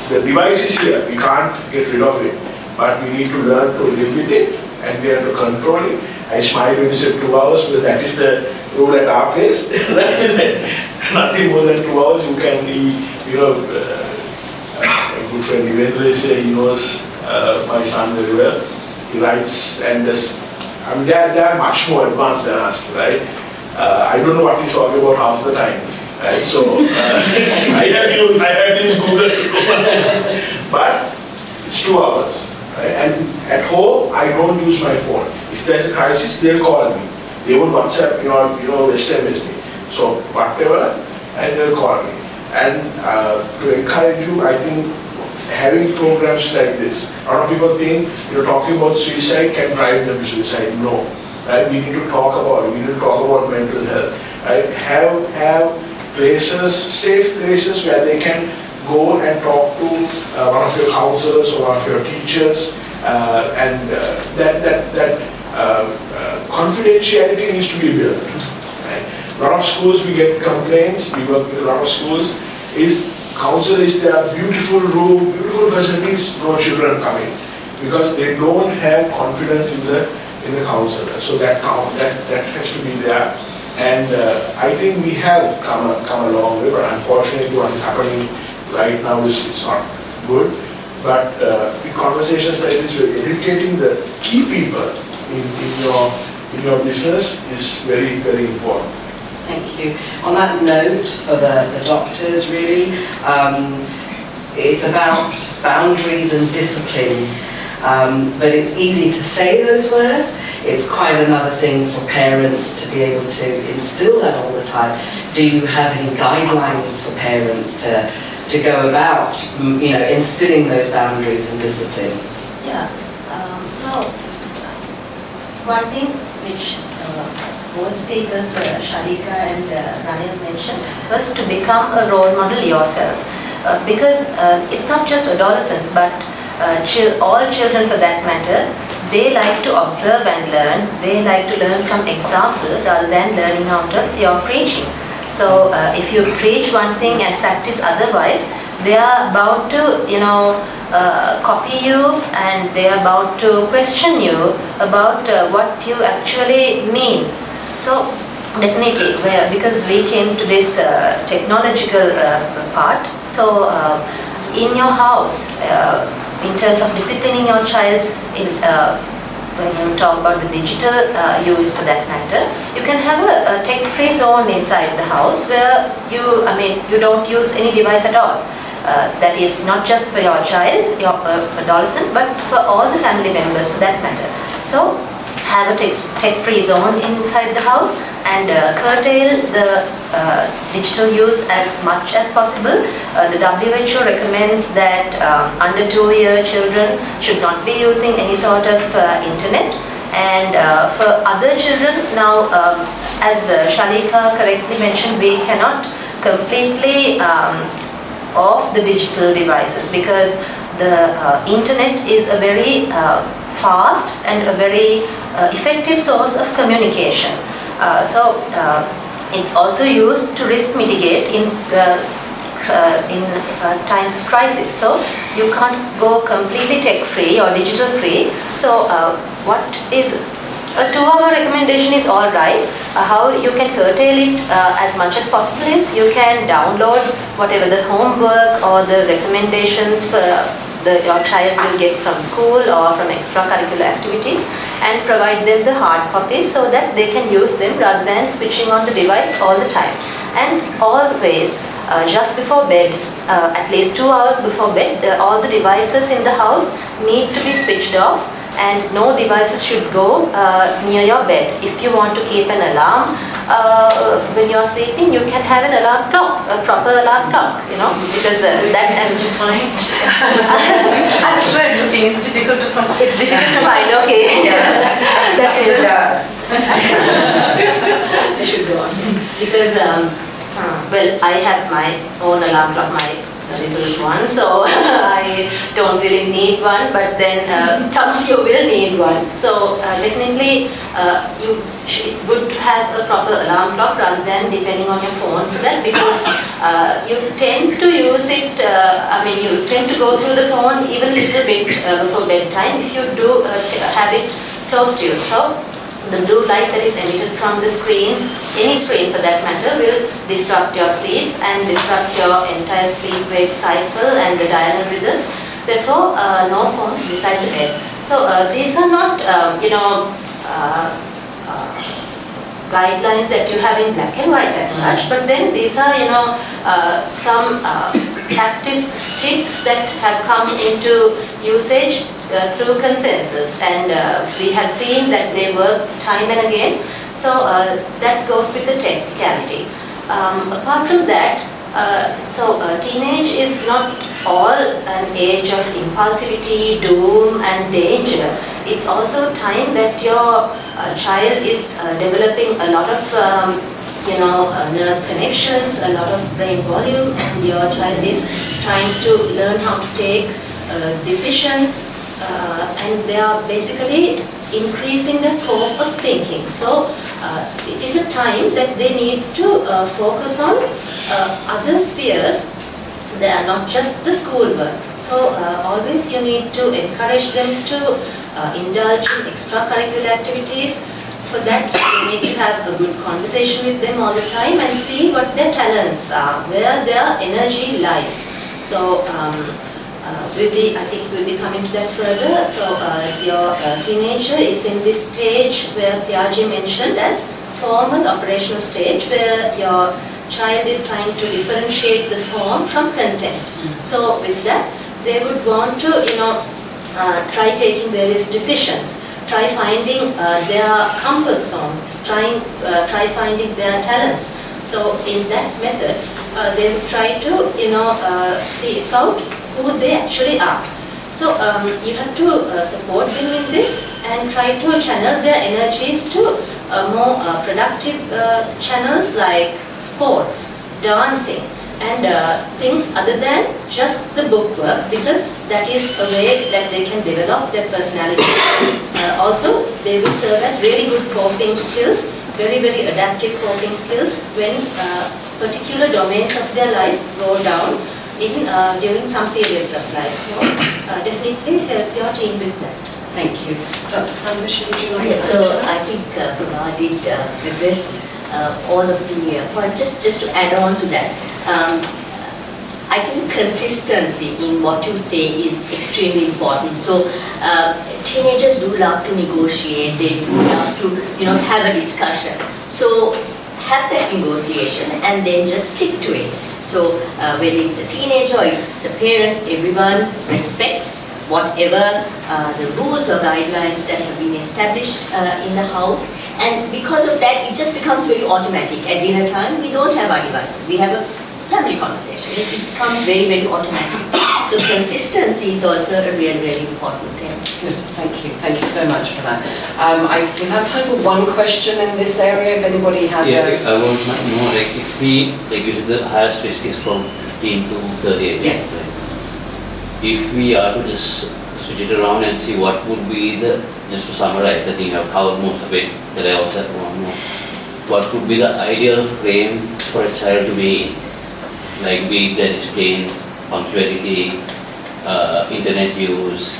the device is here, we can't get rid of it, but we need to learn to live with it and we have to control it. I smiled when you said 2 hours because that is the rule at our place. Nothing more than 2 hours. You can be, a good friend Devendra say he knows my son very well. He writes and does. I mean, they are much more advanced than us, right? I don't know what he's talking about half the time, right? So I have used Google, but it's 2 hours, right? And at home, I don't use my phone. If there's a crisis, they'll call me. They won't WhatsApp me or SMS me. So whatever, and they'll call me. And to encourage you, I think having programs like this, a lot of people think, talking about suicide can drive them to suicide. No, right? We need to talk about it. We need to talk about mental health. Right? Have places, safe places where they can go and talk to one of your counselors or one of your teachers, and that confidentiality needs to be built. Right? A lot of schools we get complaints. We work with a lot of schools. Council is there, beautiful room, beautiful facilities, no children coming because they don't have confidence in the counselor. So that has to be there. And I think we have come a long way, but unfortunately what is happening right now is not good. But the conversations like this, educating the key people in your business is very, very important. Thank you. On that note for the doctors, really, it's about boundaries and discipline. But it's easy to say those words. It's quite another thing for parents to be able to instill that all the time. Do you have any guidelines for parents to go about, instilling those boundaries and discipline? Yeah. So one thing which both speakers, Shalika and Ranil mentioned, was to become a role model yourself. Because it's not just adolescents, but all children for that matter, they like to observe and learn. They like to learn from example rather than learning out of your preaching. So if you preach one thing and practice otherwise, they are about to, copy you, and they are about to question you about what you actually mean. So definitely, because we came to this technological part, so in your house, in terms of disciplining your child, when you talk about the digital use for that matter, you can have a tech-free zone inside the house where you don't use any device at all. That is not just for your child, your adolescent, but for all the family members for that matter. So have a tech-free zone inside the house and curtail the digital use as much as possible. The WHO recommends that under 2-year children should not be using any sort of internet. And for other children, now as Shalika correctly mentioned, we cannot completely off the digital devices because the internet is a very fast and a very effective source of communication. So it's also used to risk mitigate in times of crisis. So you can't go completely tech-free or digital-free. So what is a 2-hour recommendation is all right. How you can curtail it as much as possible is you can download whatever the homework or the recommendations for your child will get from school or from extracurricular activities and provide them the hard copies so that they can use them rather than switching on the device all the time. And always, just before bed, at least 2 hours before bed, all the devices in the house need to be switched off, and no devices should go near your bed. If you want to keep an alarm when you are sleeping, you can have an alarm clock, a proper alarm clock, because that I'm defined. I'm trying looking, it's difficult to find. It's difficult to find, okay. Yes. That's it. I should go on. Because, well, I have my own alarm clock, my little one, so I don't really need one, but then some of you will need one. So definitely it's good to have a proper alarm clock rather than depending on your phone for that, because you tend to use it, you tend to go through the phone even a little bit before bedtime. If you do have it close to you. So the blue light that is emitted from the screens, any screen for that matter, will disrupt your sleep and disrupt your entire sleep-wake cycle and the diurnal rhythm. Therefore, no phones beside the bed. So these are not, guidelines that you have in black and white as such, but then these are, some practice tips that have come into usage through consensus, and we have seen that they work time and again. So that goes with the technicality. Apart from that, teenage is not all an age of impulsivity, doom and danger. It's also time that your child is developing a lot of nerve connections, a lot of brain volume, and your child is trying to learn how to take decisions, and they are basically increasing the scope of thinking. So it is a time that they need to focus on other spheres. They are not just the schoolwork. So always you need to encourage them to indulge in extracurricular activities. For that, you need to have a good conversation with them all the time and see what their talents are, where their energy lies. So I think we'll be coming to that further. So your teenager is in this stage where Piaget mentioned as formal operational stage, where your child is trying to differentiate the form from content. So with that, they would want to, try taking various decisions, try finding their comfort zones, try finding their talents. So in that method, they would try to, seek out who they actually are. So you have to support them in this and try to channel their energies to more productive channels like sports, dancing, and things other than just the book work, because that is a way that they can develop their personality. Also, they will serve as really good coping skills, very, very adaptive coping skills when particular domains of their life go down during some periods of life. So definitely help your team with that. Thank you. Dr. Sambhash, would you like to So I think Prabha did address all of the points. Just to add on to that, I think consistency in what you say is extremely important. So teenagers do love to negotiate, they do love to have a discussion. So have that negotiation and then just stick to it. So whether it's the teenager or it's the parent, everyone respects whatever the rules or guidelines that have been established in the house, and because of that it just becomes very automatic. At dinner time we don't have our devices, we have a family conversation. It becomes very, very automatic. So consistency is also a really important thing. Good, thank you so much for that. We have time for one question in this area if anybody has I want to know, if we, you said the highest risk is from 15 to 38. Yes. Right? If we are to just switch it around and see what would be just to summarize, I think I've covered most of it that I also want to know. What would be the ideal frame for a child to be in? Like be it the discipline, punctuality, internet use,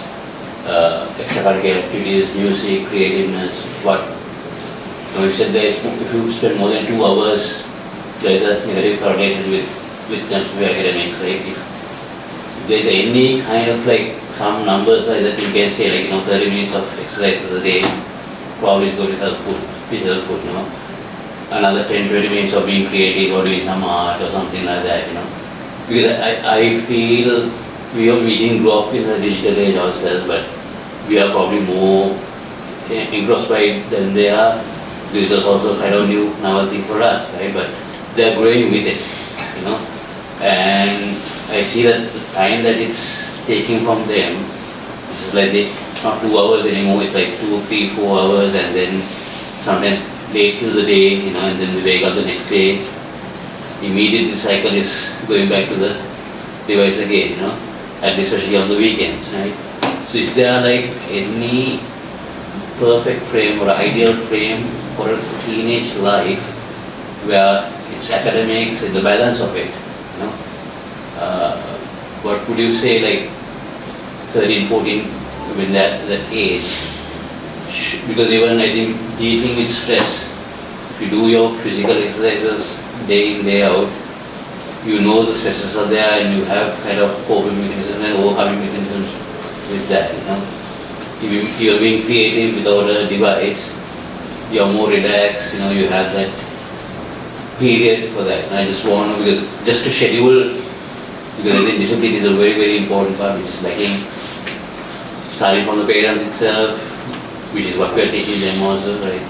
extracurricular activities, music, creativeness, what? You said if you spend more than 2 hours, there is a negative correlation with terms of academics, right? If there's any kind of some numbers that you can say 30 minutes of exercises a day probably is going to be helpful, Another 10-20 minutes of being creative or doing some art or something like that, Because I feel we didn't grow up in the digital age ourselves, but we are probably more engrossed by it than they are. This is also kind of new novelty for us, right? But they are growing with it, And I see that the time that it's taking from them, it's not 2 hours anymore, it's 2, 3, 4 hours, and then sometimes late till the day, and then they wake up the next day. Immediately the cycle is going back to the device again, and especially on the weekends, right? So is there any perfect frame or ideal frame for a teenage life where it's academics and the balance of it, What would you say 13, 14, when that age, because even I think dealing with stress, if you do your physical exercises day in, day out, you know the stresses are there and you have kind of coping mechanisms and overcoming mechanisms with that, you know. If you're being creative without a device, you're more relaxed, you know, you have that period for that. And I just want to, because just to schedule, because I think discipline is a very, very important part. It's like starting from the parents itself, which is what we are teaching them also, right?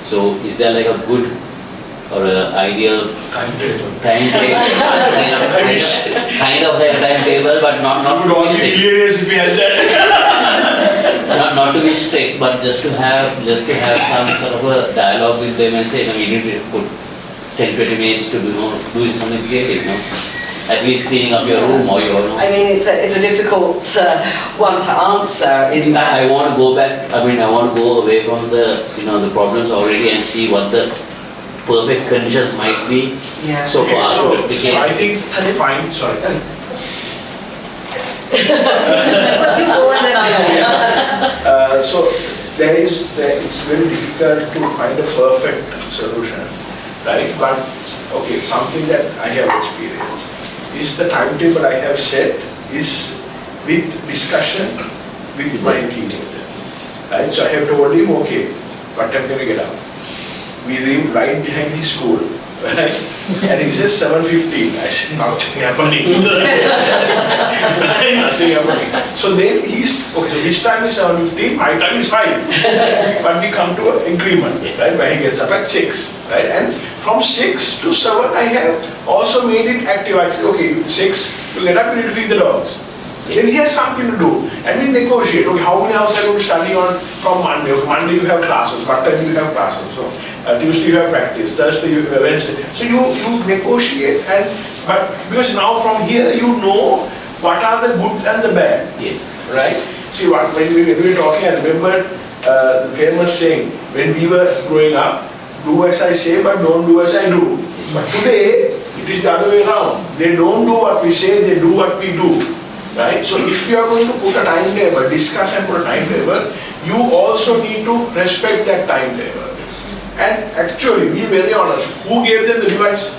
So is there like a good or an ideal timetable, kind of like a timetable, but not to be strict. If we had that. Not to be strict, but just to have some sort of a dialogue with them and say, no, you need to put 10-20 minutes to do something creative, you know? At least cleaning up your room or your. I mean, it's a difficult one to answer. In that, I want to go back. I mean, I want to go away from the the problems already and see what the perfect conditions might be. Yeah. So for us to replicate. So I think fine. Sorry. But you go and then I go. So it's very difficult to find a perfect solution, right? But okay, something that I have experienced is the timetable I have set is with discussion with my teenager, right? So I have told him, okay, what time can we get up? We live right behind his school, right? And he says 7:15. I said, nothing happening. Nothing happening. So then he's, okay, so his time is 7:15, my time is 5. But we come to an agreement, right? Where he gets up at 6, right? And from 6 to 7, I have also made it active. I said, okay, 6, you get up, you need to feed the dogs. Then he has something to do. And we negotiate, okay, how many hours are you going to study on from Monday? Okay, Monday you have classes, what time do you have classes? So Tuesday you have practice, Thursday you have Wednesday. So you negotiate, but because now from here you know what are the good and the bad, right? See, when we were talking, I remembered the famous saying, when we were growing up, do as I say but don't do as I do. But today, it is the other way around. They don't do what we say, they do what we do. Right? So if you are going to put a timetable, discuss and put a timetable, you also need to respect that timetable. And actually, be very honest, who gave them the device?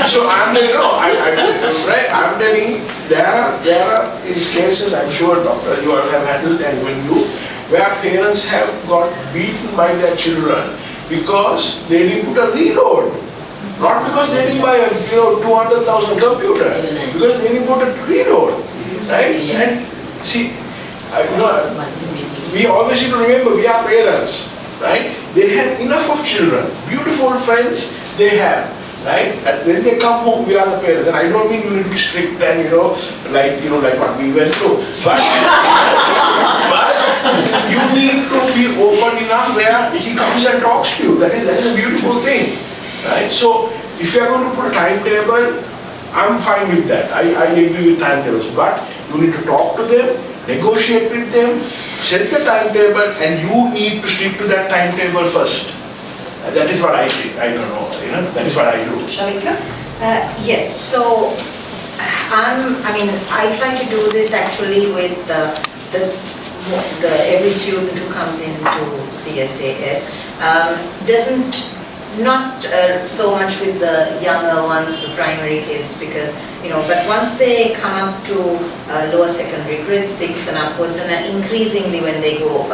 So I'm telling I'm telling there are these cases, I'm sure doctor you all have handled and even you, where parents have got beaten by their children because they didn't put a reload. Not because they didn't buy a 200,000 computer, because they didn't put a reload, right? And see, we always need to remember we are parents, right? They have enough of children, beautiful friends they have, right? And when they come home, we are the parents. And I don't mean you need to be strict and like what we went through, but you need to be open enough where he comes and talks to you. That is a beautiful thing, right? So if you are going to put a timetable, I'm fine with that. I agree with timetables, but you need to talk to them, negotiate with them, set the timetable, and you need to stick to that timetable first. That is what I think. I don't know. That is what I do. Shalika? Yes. So I try to do this actually with every student who comes into CSAS. Not so much with the younger ones, the primary kids, because but once they come up to lower secondary, grade 6 and upwards, and increasingly when they go,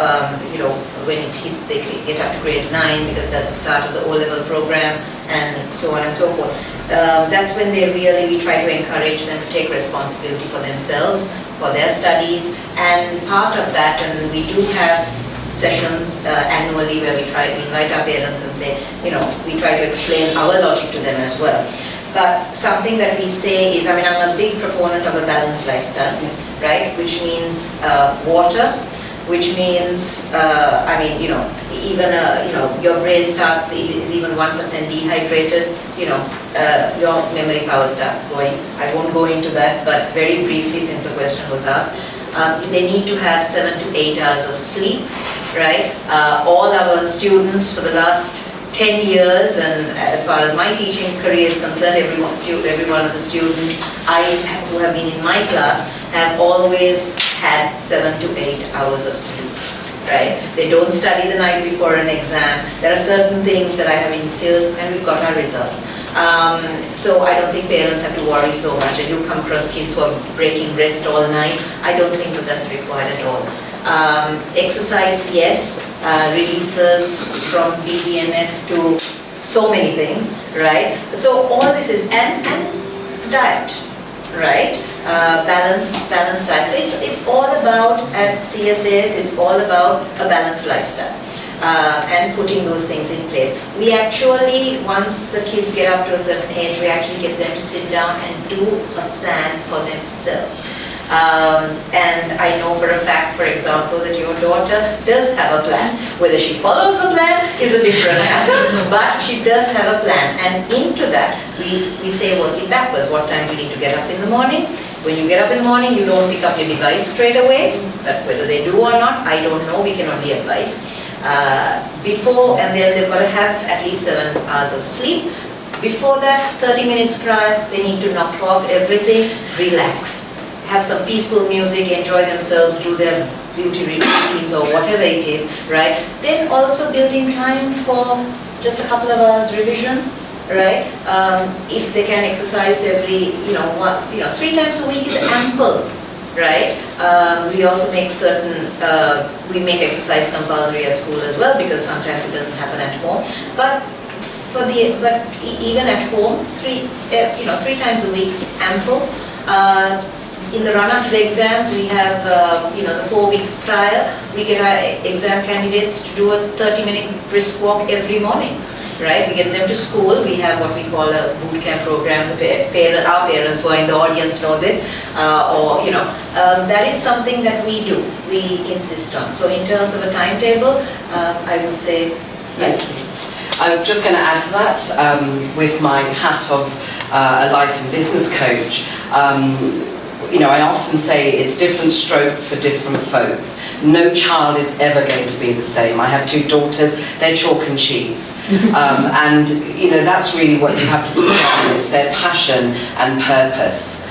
when they get up to grade 9, because that's the start of the O-level program, and so on and so forth. That's when we try to encourage them to take responsibility for themselves, for their studies, and part of that, and we do have sessions annually where we invite our parents and say, we try to explain our logic to them as well. But something that we say is, I'm a big proponent of a balanced lifestyle, right? Which means water, which means, even your brain is even 1% dehydrated, your memory power starts going. I won't go into that, but very briefly, since the question was asked, they need to have 7 to 8 hours of sleep, right? All our students for the last 10 years, and as far as my teaching career is concerned, every one of the students who have been in my class have always had 7 to 8 hours of sleep. Right? They don't study the night before an exam. There are certain things that I have instilled, and we've got our results. So I don't think parents have to worry so much. I do come across kids who are breaking rest all night. I don't think that that's required at all. Exercise, yes, releases from BDNF to so many things, right? So all this is, and diet, right? Balanced diet. So it's all about, at CSAs, it's all about a balanced lifestyle. And putting those things in place. We actually, once the kids get up to a certain age, we actually get them to sit down and do a plan for themselves. And I know for a fact, for example, that your daughter does have a plan. Whether she follows the plan is a different matter, but she does have a plan. And into that, we say working backwards. What time do you need to get up in the morning? When you get up in the morning, you don't pick up your device straight away. But whether they do or not, I don't know. We can only advise. Before, and they've got to have at least 7 hours of sleep. Before that, 30 minutes prior, they need to knock off everything, relax. Have some peaceful music, enjoy themselves, do their beauty routines or whatever it is, right? Then also building time for just a couple of hours revision, right? If they can exercise every, 3 times a week is ample, right? We also make we make exercise compulsory at school as well, because sometimes it doesn't happen at home. But even at home, 3 times a week, ample. In the run-up to the exams, we have, the 4 weeks prior, we get our exam candidates to do a 30-minute brisk walk every morning, right? We get them to school. We have what we call a boot camp program. Our parents who are in the audience know this, that is something that we do. We insist on. So in terms of a timetable, I would say, thank you. I'm just going to add to that with my hat of a life and business coach. I often say it's different strokes for different folks. No child is ever going to be the same. I have 2 daughters, they're chalk and cheese. And, that's really what you have to determine. It's their passion and purpose.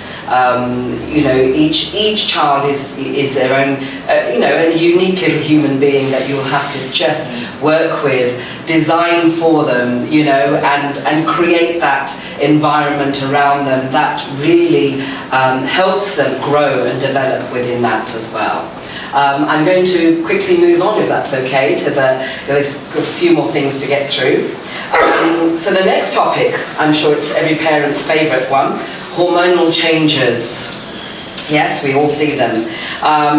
Each child is their own, a unique little human being that you'll have to just work with, design for them, and create that environment around them that really helps them grow and develop within that as well. I'm going to quickly move on, if that's okay, there's a few more things to get through. So the next topic, I'm sure it's every parent's favourite one, hormonal changes. Yes, we all see them.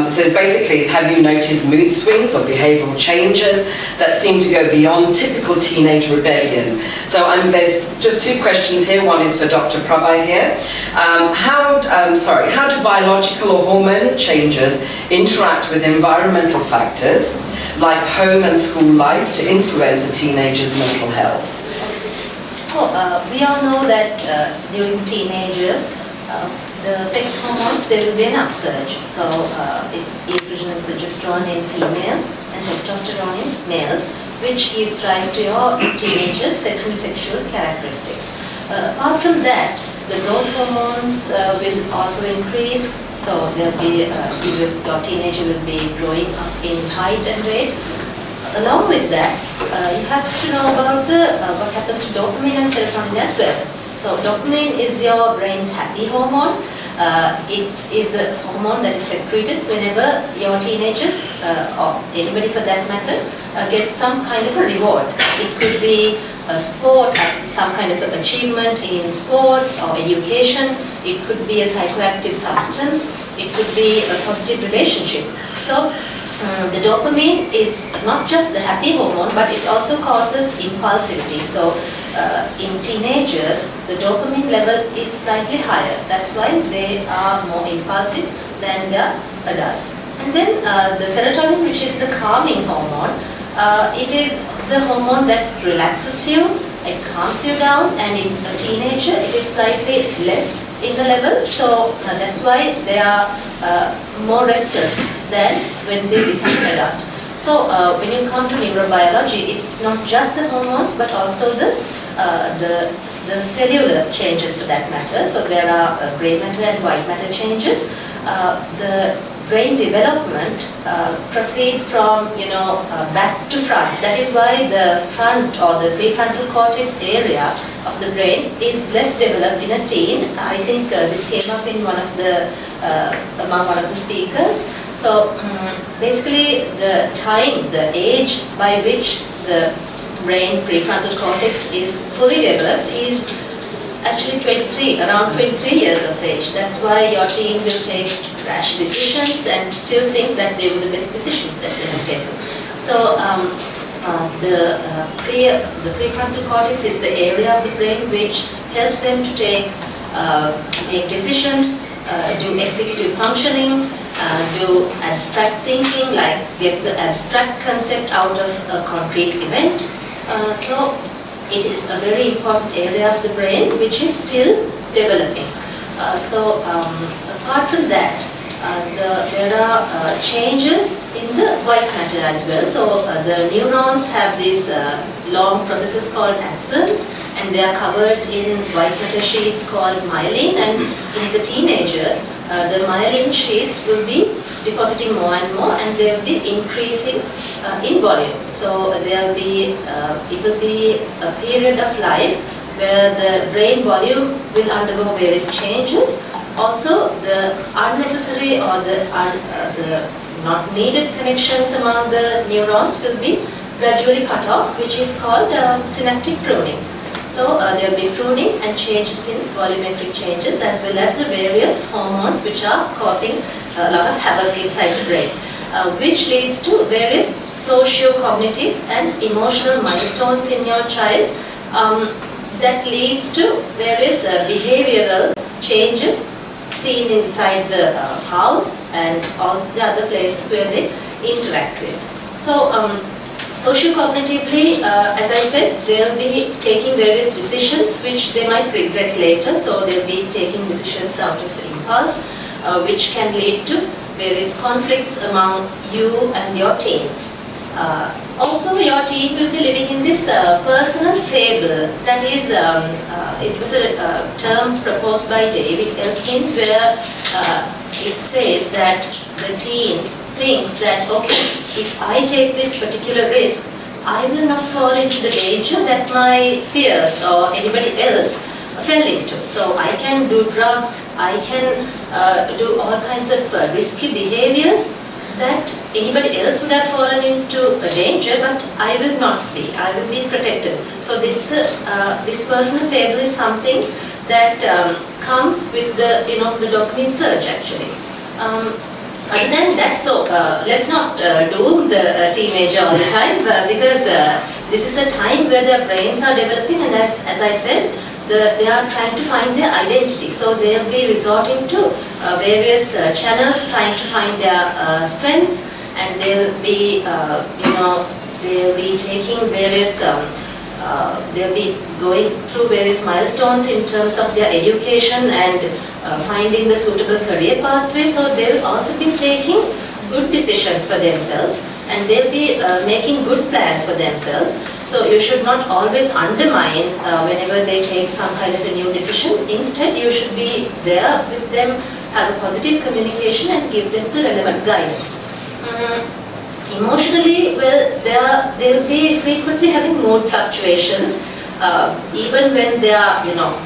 So basically, have you noticed mood swings or behavioural changes that seem to go beyond typical teenage rebellion? So there's just 2 questions here. One is for Dr. Prabhai here. How do biological or hormonal changes interact with environmental factors like home and school life to influence a teenager's mental health? So we all know that during teenagers, the sex hormones, there will be an upsurge. So it's estrogen and progesterone in females and testosterone in males, which gives rise to your teenagers' sexual characteristics. Apart from that, the growth hormones will also increase. So there'll be your teenager will be growing up in height and weight. Along with that, you have to know about what happens to dopamine and serotonin as well. So dopamine is your brain happy hormone. It is the hormone that is secreted whenever your teenager, or anybody for that matter, gets some kind of a reward. It could be a sport, some kind of achievement in sports or education. It could be a psychoactive substance. It could be a positive relationship. So the dopamine is not just the happy hormone, but it also causes impulsivity. So in teenagers, the dopamine level is slightly higher. That's why they are more impulsive than the adults. And then the serotonin, which is the calming hormone, it is the hormone that relaxes you, it calms you down, and in a teenager, it is slightly less in the level. So that's why they are more restless than when they become an adult. So when you come to neurobiology, it's not just the hormones, but also the cellular changes for that matter. So there are grey matter and white matter changes. The brain development proceeds from back to front. That is why the front or the prefrontal cortex area of the brain is less developed in a teen. I think this came up in among one of the speakers. So basically the age by which the brain prefrontal cortex is fully developed is actually around 23 years of age. That's why your teen will take rash decisions and still think that they were the best decisions that they have taken. So the prefrontal cortex is the area of the brain which helps them to make decisions, do executive functioning, do abstract thinking, like get the abstract concept out of a concrete event. So it is a very important area of the brain which is still developing. So apart from that, there are changes in the white matter as well. So the neurons have these long processes called axons, and they are covered in white matter sheets called myelin. And in the teenager, the myelin sheets will be depositing more and more, and they will be increasing in volume. So it will be a period of life where the brain volume will undergo various changes. Also, the unnecessary or the not needed connections among the neurons will be gradually cut off, which is called synaptic pruning. So there will be pruning and changes in volumetric changes, as well as the various hormones which are causing a lot of havoc inside the brain, which leads to various socio-cognitive and emotional milestones in your child that leads to various behavioral changes seen inside the house and all the other places where they interact with. So socio-cognitively, as I said, they'll be taking various decisions which they might regret later. So they'll be taking decisions out of impulse, which can lead to various conflicts among you and your teen. Also, your teen will be living in this personal fable. That is, it was a term proposed by David Elkin, where it says that the teen thinks that, okay, if I take this particular risk, I will not fall into the danger that my peers or anybody else fell into. So I can do drugs, I can do all kinds of risky behaviors that anybody else would have fallen into a danger, but I will not be. I will be protected. So this personal fable is something that comes with the the dopamine surge actually. Other than that, so let's not doom the teenager all the time, because this is a time where their brains are developing, and as I said, they are trying to find their identity. So they'll be resorting to various channels, trying to find their strengths, and they'll be, they'll be taking various, they'll be going through various milestones in terms of their education and finding the suitable career pathway. So they'll also be taking good decisions for themselves, and they'll be making good plans for themselves. So you should not always undermine whenever they take some kind of a new decision. Instead, you should be there with them, have a positive communication and give them the relevant guidance. Emotionally, well, they will be frequently having mood fluctuations. Even when they are,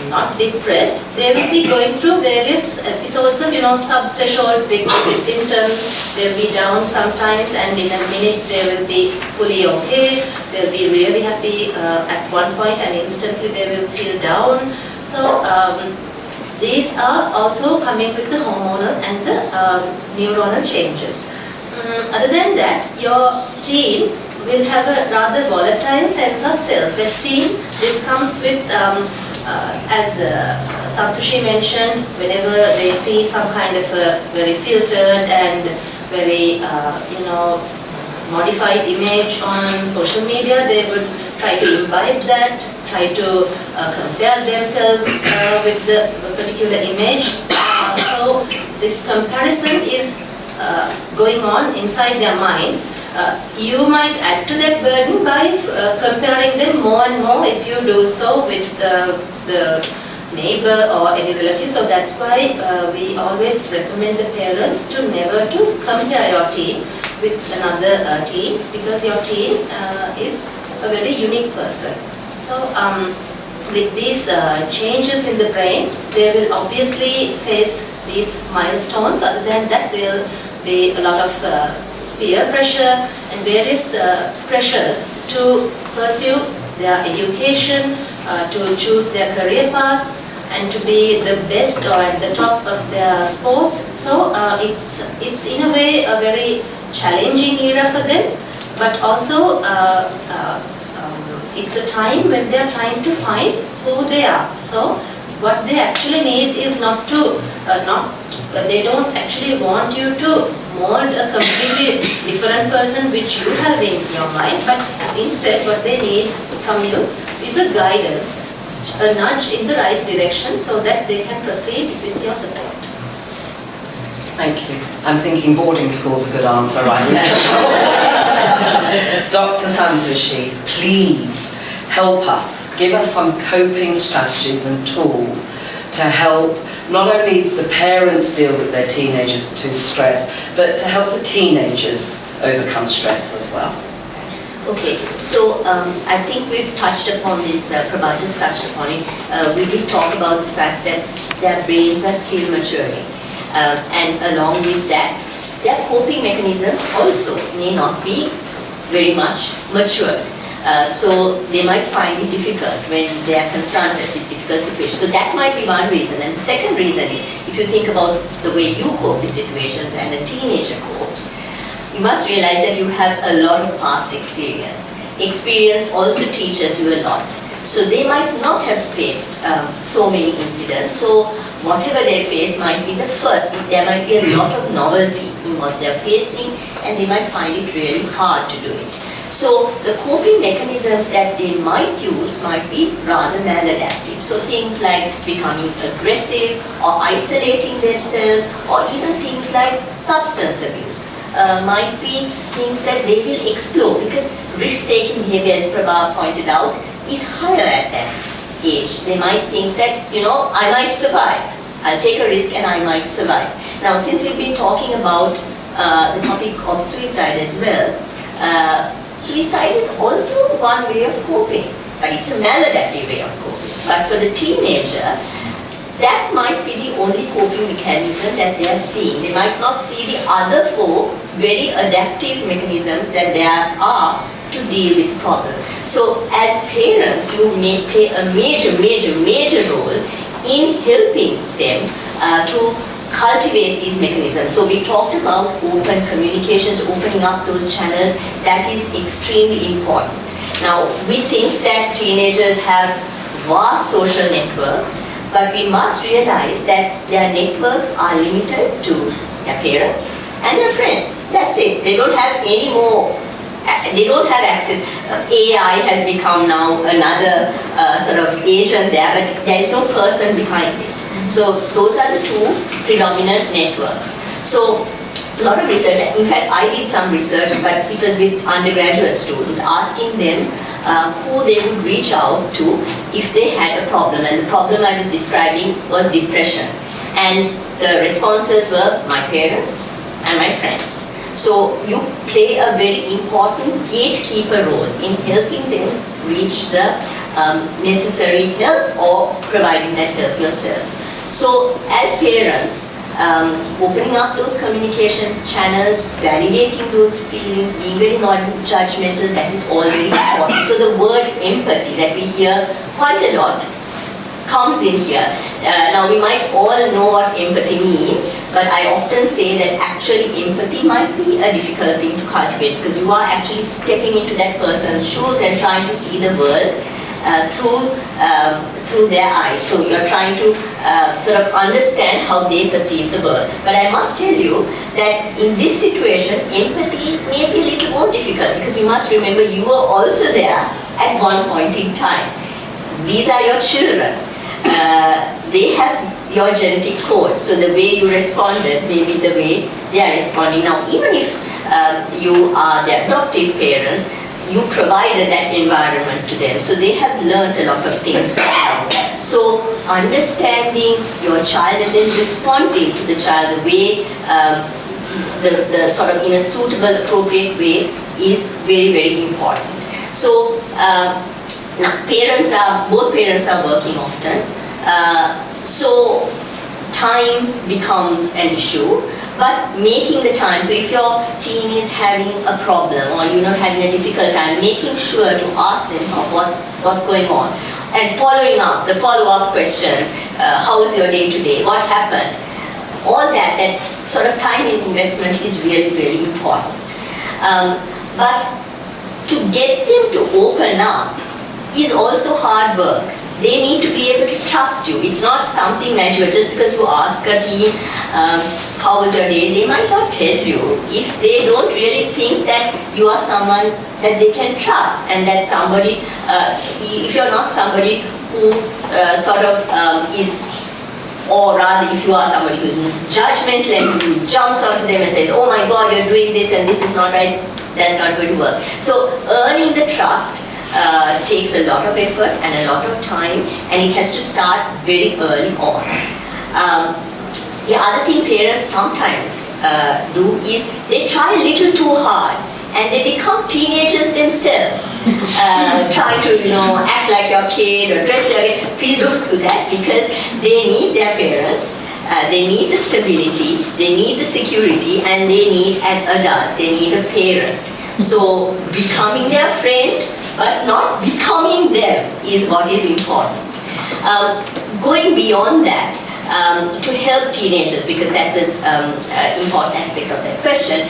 not depressed, they will be going through various episodes of, sub-threshold depressive symptoms. They'll be down sometimes, and in a minute they will be fully okay. They'll be really happy at one point, and instantly they will feel down. So these are also coming with the hormonal and the neuronal changes. Other than that, your teen will have a rather volatile sense of self-esteem. This comes with, as Santoshi mentioned, whenever they see some kind of a very filtered and very, modified image on social media, they would try to imbibe that, try to compare themselves with the particular image. So this comparison is going on inside their mind, You might add to that burden by comparing them more and more if you do so with the neighbor or any relative. So that's why we always recommend the parents to never to compare your teen with another teen, because your teen is a very unique person. So with these changes in the brain, they will obviously face these milestones. Other than that, there will be a lot of peer pressure and various pressures to pursue their education, to choose their career paths, and to be the best or at the top of their sports. So it's in a way a very challenging era for them, but also it's a time when they are trying to find who they are. So what they actually need is not to, they don't actually want you to mold a completely different person which you have in your mind, but instead what they need from you is a guidance, a nudge in the right direction so that they can proceed with your support. Thank you. I'm thinking boarding school's a good answer right now. Dr. Santoshi, please help us, give us some coping strategies and tools to help not only the parents deal with their teenagers to stress, but to help the teenagers overcome stress as well. Okay, so I think we've touched upon this, Prabha just touched upon it. We did talk about the fact that their brains are still maturing. And along with that, their coping mechanisms also may not be very much matured. So they might find it difficult when they are confronted with difficult situations. So that might be one reason. And the second reason is, if you think about the way you cope with situations and a teenager copes, you must realize that you have a lot of past experience. Experience also teaches you a lot. So they might not have faced so many incidents. So whatever they face might be the first. There might be a lot of novelty in what they're facing, and they might find it really hard to do it. So the coping mechanisms that they might use might be rather maladaptive. So things like becoming aggressive or isolating themselves, or even things like substance abuse might be things that they will explore, because risk-taking behavior, as Prabha pointed out, is higher at that age. They might think that, you know, I might survive. I'll take a risk and I might survive. Now, since we've been talking about the topic of suicide as well, suicide is also one way of coping, but it's a maladaptive way of coping. But for the teenager, that might be the only coping mechanism that they are seeing. They might not see the other four very adaptive mechanisms that there are to deal with problems. So as parents, you may play a major role in helping them to cultivate these mechanisms. So we talked about open communications, opening up those channels. That is extremely important. Now, we think that teenagers have vast social networks, but we must realize that their networks are limited to their parents and their friends. That's it. They don't have any more. They don't have access. AI has become now another sort of agent there, but there is no person behind it. So those are the two predominant networks. So a lot of research, in fact I did some research, but it was with undergraduate students, asking them who they would reach out to if they had a problem. And the problem I was describing was depression. And the responses were my parents and my friends. So you play a very important gatekeeper role in helping them reach the necessary help or providing that help yourself. So as parents, opening up those communication channels, validating those feelings, being very non-judgmental, that is all very important. So the word empathy that we hear quite a lot comes in here. Now we might all know what empathy means, but I often say that actually empathy might be a difficult thing to cultivate, because you are actually stepping into that person's shoes and trying to see the world through their eyes. So you're trying to sort of understand how they perceive the world. But I must tell you that in this situation, empathy may be a little more difficult, because you must remember you were also there at one point in time. These are your children. They have your genetic code, so the way you responded may be the way they are responding. Now, even if you are their adoptive parents, you provided that environment to them. So they have learned a lot of things from you. So understanding your child and then responding to the child the way, the sort of in a suitable, appropriate way is very, very important. So now both parents are working often. So time becomes an issue. But making the time, so if your teen is having a problem or you're not having a difficult time, making sure to ask them what's going on. And following up, the follow-up questions, how was your day today, what happened? All that sort of time investment is really, really important. But to get them to open up is also hard work. They need to be able to trust you. It's not something natural. Just because you ask a teen, how was your day, they might not tell you if they don't really think that you are someone that they can trust, and that somebody, if you're not somebody who is, or rather if you are somebody who's judgmental and who jumps on them and says, oh my God, you're doing this and this is not right, that's not going to work. So earning the trust takes a lot of effort and a lot of time, and it has to start very early on. The other thing parents sometimes do is they try a little too hard and they become teenagers themselves, trying to act like your kid or dress like your kid. Please don't do that, because they need their parents, they need the stability, they need the security, and they need an adult, they need a parent. So becoming their friend but not becoming them is what is important. Going beyond that, to help teenagers, because that was an important aspect of that question,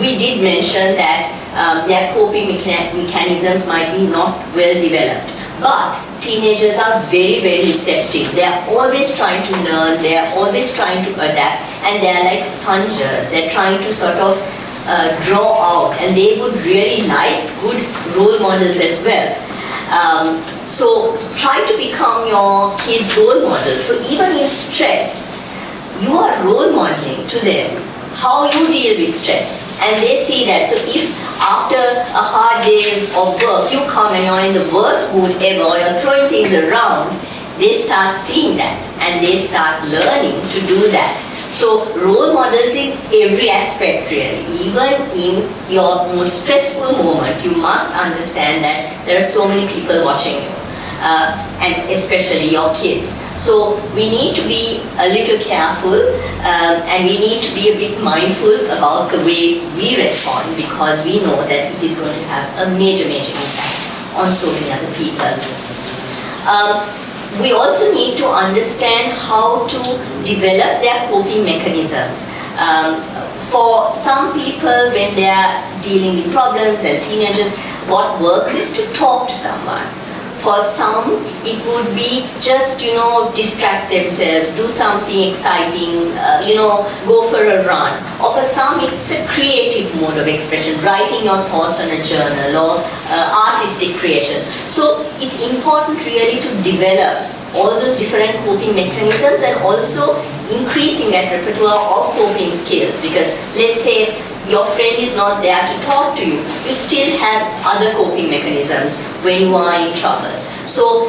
we did mention that their coping mechanisms might be not well developed. But teenagers are very, very receptive. They are always trying to learn, they are always trying to adapt, and they are like sponges. They're trying to sort of draw out, and they would really like good role models as well. So try to become your kids' role models. So even in stress, you are role modeling to them how you deal with stress, and they see that. So if after a hard day of work you come and you're in the worst mood ever, or you're throwing things around, they start seeing that and they start learning to do that. So role models in every aspect really. Even in your most stressful moment, you must understand that there are so many people watching you, and especially your kids. So we need to be a little careful, and we need to be a bit mindful about the way we respond, because we know that it is going to have a major, major impact on so many other people. We also need to understand how to develop their coping mechanisms. For some people, when they are dealing with problems and teenagers, what works is to talk to someone. For some, it would be just, distract themselves, do something exciting, go for a run. Or for some, it's a creative mode of expression, writing your thoughts on a journal or artistic creations. So it's important really to develop all those different coping mechanisms, and also increasing that repertoire of coping skills. Because let's say your friend is not there to talk to you, you still have other coping mechanisms when you are in trouble. So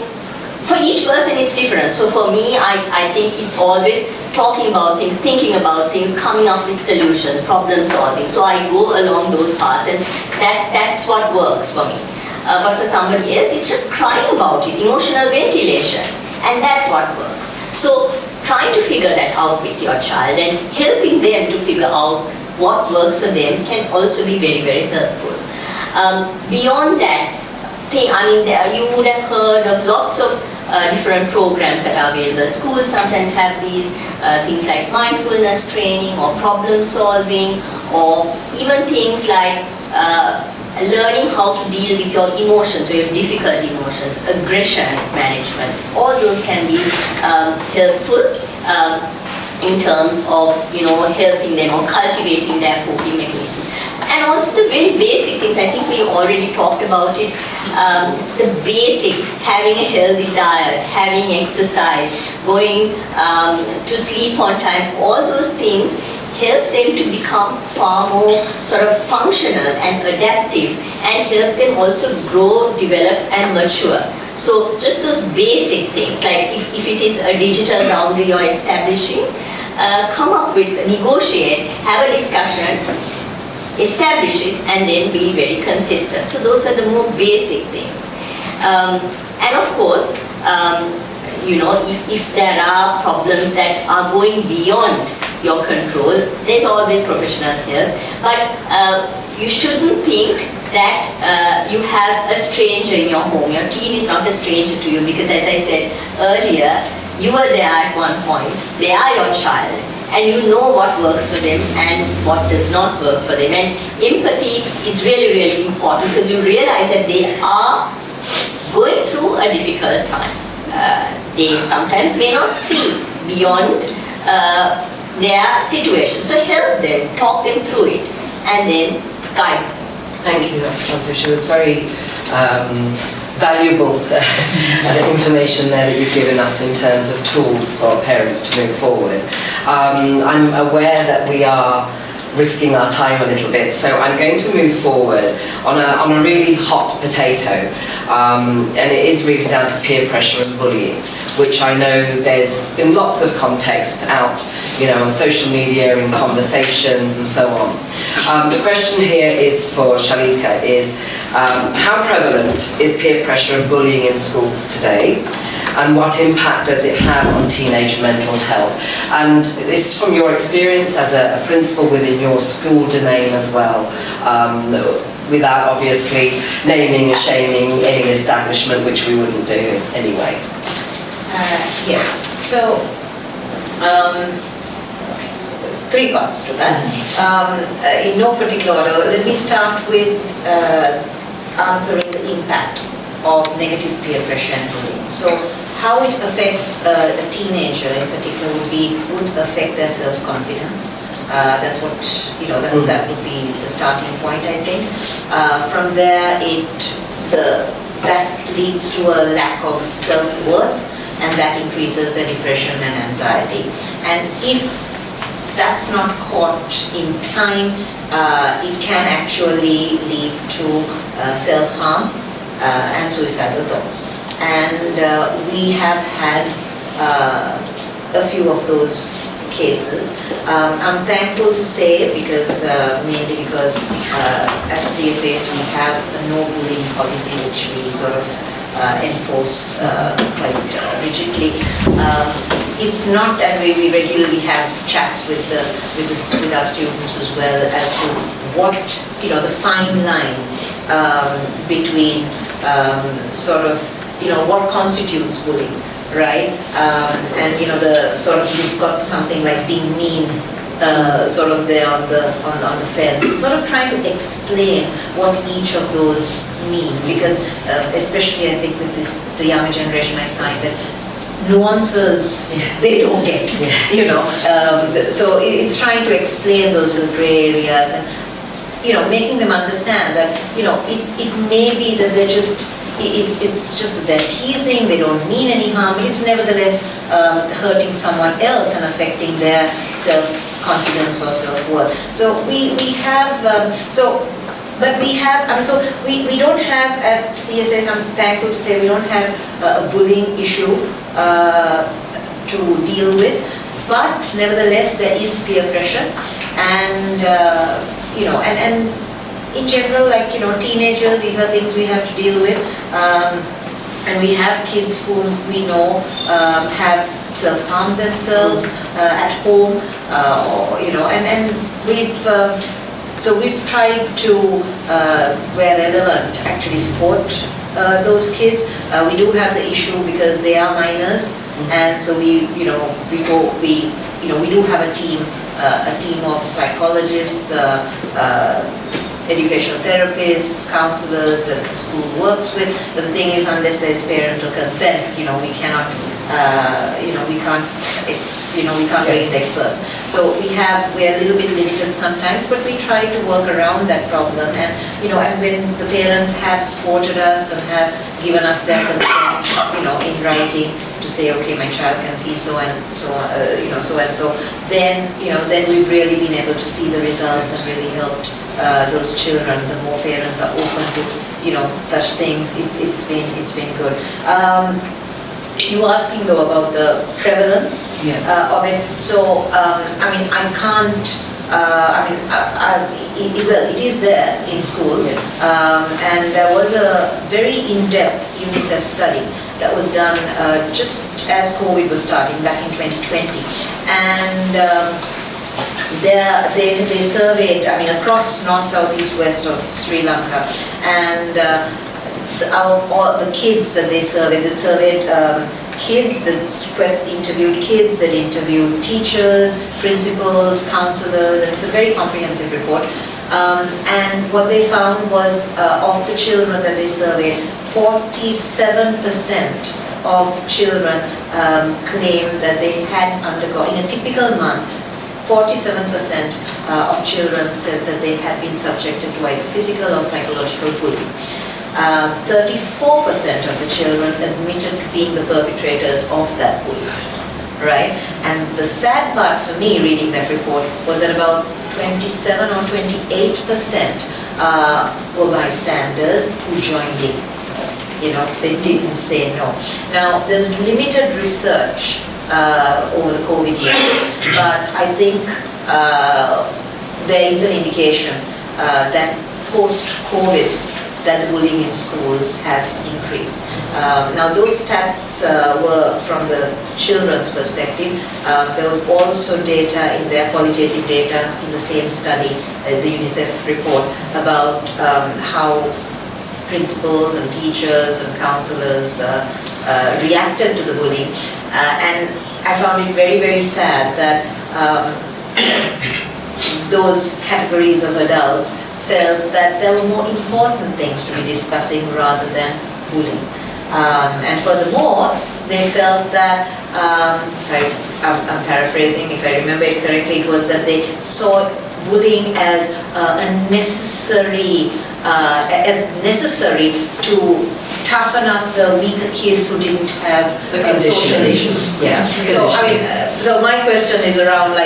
for each person it's different. So for me, I think it's always talking about things, thinking about things, coming up with solutions, problem solving. So I go along those paths, and that's what works for me. But for somebody else, it's just crying about it, emotional ventilation, and that's what works. So trying to figure that out with your child and helping them to figure out what works for them can also be very, very helpful. Beyond that, you would have heard of lots of different programs that are available. Schools sometimes have these things like mindfulness training or problem solving, or even things like learning how to deal with your emotions, or your difficult emotions, aggression management. All those can be helpful in terms of helping them or cultivating their coping mechanisms. And also the very basic things, I think we already talked about it, the basic, having a healthy diet, having exercise, going to sleep on time, all those things help them to become far more sort of functional and adaptive, and help them also grow, develop and mature. So just those basic things, like if it is a digital boundary you're establishing, come up with, negotiate, have a discussion, establish it, and then be very consistent. So those are the more basic things. And of course, you know, if there are problems that are going beyond your control, there's always professional help. But you shouldn't think that you have a stranger in your home. Your teen is not a stranger to you, because as I said earlier, you were there at one point, they are your child, and you know what works for them and what does not work for them. And empathy is really, really important, because you realize that they are going through a difficult time. They sometimes may not see beyond their situation. So help them, talk them through it, and then guide them. Thank you, Dr. Official. It was very valuable information there that you've given us in terms of tools for parents to move forward. I'm aware that we are risking our time a little bit, so I'm going to move forward on a really hot potato, and it is really down to peer pressure and bullying, which I know there's been lots of context out, you know, on social media, in conversations and so on. The question here is for Shalika, is how prevalent is peer pressure and bullying in schools today? And what impact does it have on teenage mental health? And this is from your experience as a principal within your school domain as well, without obviously naming and shaming any establishment, which we wouldn't do anyway. Yes, so, okay, so there's three parts to that. In no particular order, let me start with answering the impact of negative peer pressure and bullying. So, how it affects a teenager in particular would affect their self-confidence. That's what, you know, that would be the starting point, I think. From there, that leads to a lack of self-worth, and that increases their depression and anxiety. And if that's not caught in time, it can actually lead to self-harm and suicidal thoughts. And we have had a few of those cases. I'm thankful to say, because mainly because at CSAs we have a no bullying policy, which we sort of enforce quite rigidly. It's not, and we regularly have chats with our students as well as to what, you know, the fine line between sort of, you know, what constitutes bullying, right? And you know, the sort of, you've got something like being mean sort of there on the fence, sort of trying to explain what each of those mean, because especially I think with the younger generation, I find that nuances they don't get, you know. So it's trying to explain those little gray areas, and you know, making them understand that, you know, it may be that they're just, it's just that they're teasing, they don't mean any harm, but it's nevertheless hurting someone else and affecting their self-confidence or self-worth. So we have, but we have, I mean, so we don't have at CSAs, I'm thankful to say, we don't have a bullying issue to deal with, but nevertheless there is peer pressure, and you know, and in general, like, you know, teenagers, these are things we have to deal with, and we have kids whom we know have self-harmed themselves at home, or, you know, and we've so we've tried to, where relevant, actually support those kids. We do have the issue because they are minors, and so we, you know, before we, you know, we do have a team of psychologists, educational therapists, counselors that the school works with. But the thing is, unless there's parental consent, you know, we cannot, you know, we can't raise experts. So we're a little bit limited sometimes, but we try to work around that problem. And, you know, and when the parents have supported us and have given us their consent, you know, in writing to say, okay, my child can see so and so, so and so, then, then we've really been able to see the results and really helped those children. The more parents are open to, such things, it's been good. You were asking though about the prevalence of it. So, I can't, it is there in schools. Yes. And there was a very in-depth UNICEF study that was done just as COVID was starting back in 2020. And they surveyed, across north, south, east, west of Sri Lanka. And out of all the kids that they surveyed kids, that interviewed kids, that interviewed teachers, principals, counselors, and it's a very comprehensive report. And what they found was, of the children that they surveyed, 47% of children claimed that they had undergone, in a typical month, 47% of children said that they had been subjected to either physical or psychological bullying. 34% of the children admitted to being the perpetrators of that bullying, right? And the sad part for me reading that report was that about 27 or 28% were bystanders who joined in. They didn't say no. Now, there's limited research over the COVID years, but I think there is an indication that post-COVID, that the bullying in schools have increased. Now those stats were from the children's perspective. There was also data in there, qualitative data in the same study, the UNICEF report, about how principals and teachers and counselors reacted to the bullying. And I found it very, very sad that those categories of adults felt that there were more important things to be discussing rather than bullying. And furthermore, they felt that, I'm paraphrasing, if I remember it correctly, it was that they saw bullying as necessary to toughen up the weaker kids who didn't have social issues. Yeah. So my question is around,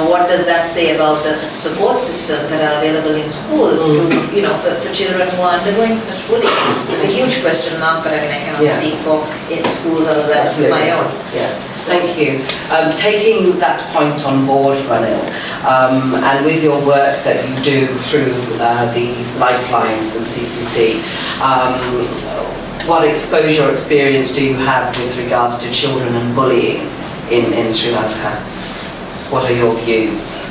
what does that say about the support systems that are available in schools to, for children who are undergoing such bullying? It's a huge question mark, but I cannot speak for in schools other than my own. Yeah. Thank you. Taking that point on board, Ranil, and with your work that you do through the Lifelines and CCC, what exposure or experience do you have with regards to children and bullying in Sri Lanka? What are your views?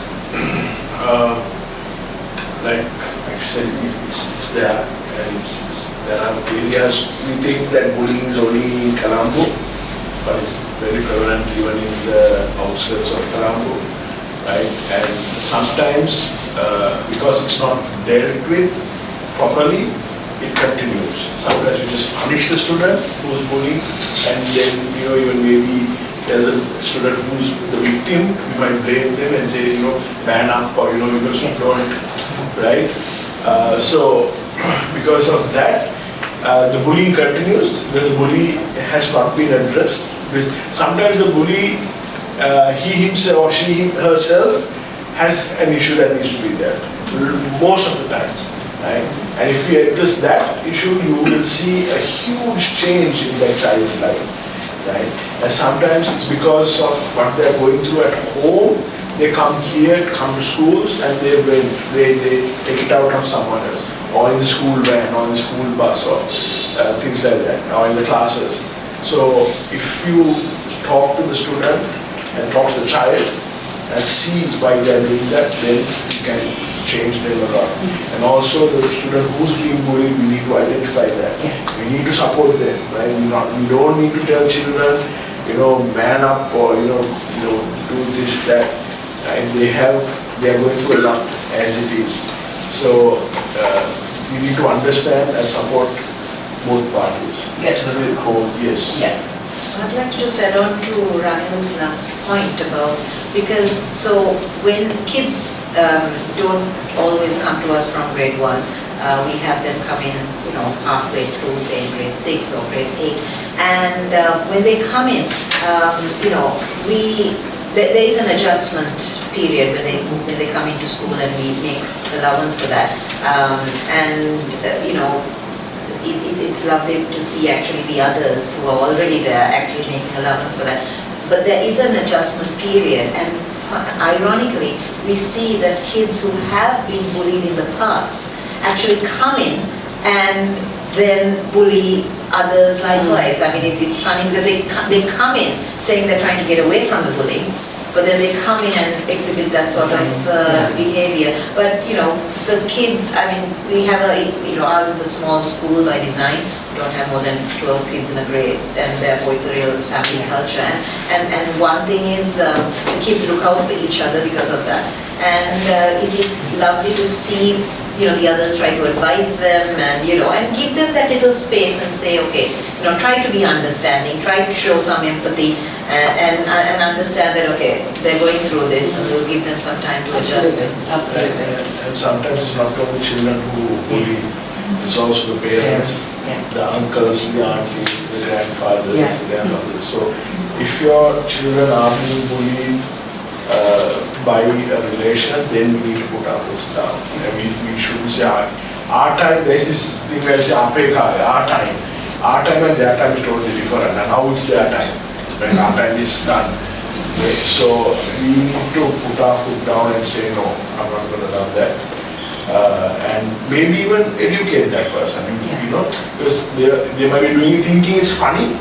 Like I said, it's there, and there are areas we think that bullying is only in Colombo, but it's very prevalent even in the outskirts of Colombo, right? And sometimes because it's not dealt with properly, it continues. Sometimes you just punish the student who's bullying, and then even maybe tell the student who's the victim, you might blame them and say, ban up, or because you don't, right? So because of that, the bullying continues, because the bully has not been addressed. Because sometimes the bully, he himself or she herself has an issue that needs to be dealt, most of the time. Right? And if we address that issue, you will see a huge change in that child's life. Right? And sometimes it's because of what they're going through at home. They come here, come to schools, and they take it out on someone else, or in the school van, or in the school bus, or things like that, or in the classes. So if you talk to the student and talk to the child and see why they're doing that, then you can change them a lot. And also the student who's being bullied, we need to identify that. Yes. We need to support them, right? We don't need to tell children, man up, or do this, that. And they are going through a lot as it is. So we need to understand and support both parties. Get to the root cause. Yes. Yeah. I'd like to just add on to Ranil's last point about, because when kids don't always come to us from grade 1, We have them come in, halfway through, say grade 6 or grade 8. And when they come in, there is an adjustment period when they come into school, and we make allowance for that. It's lovely to see actually the others who are already there actually making allowance for that. But there is an adjustment period, and ironically, we see that kids who have been bullied in the past actually come in and then bully others likewise. I mean, it's funny because they come in saying they're trying to get away from the bullying, but then they come in and exhibit that sort of behavior. But the kids, I mean, we have ours is a small school by design. We don't have more than 12 kids in a grade, and therefore it's a real family culture. And one thing is the kids look out for each other because of that. And it is lovely to see the others try to advise them and give them that little space and say, okay, try to be understanding, try to show some empathy and understand that, okay, they're going through this, and we'll give them some time to adjust. Absolutely. And sometimes it's not only children who bully, it's also the parents, the uncles, the aunties, the grandfathers, the grandmothers. So if your children are being bullied by a relation, then we need to put our voice down. And we shouldn't say our time. There's this thing where we say our time and their time is totally different. And how is their time when our time is done? So we need to put our foot down and say, no, I'm not going to allow that. And maybe even educate that person, because they might be thinking it's funny,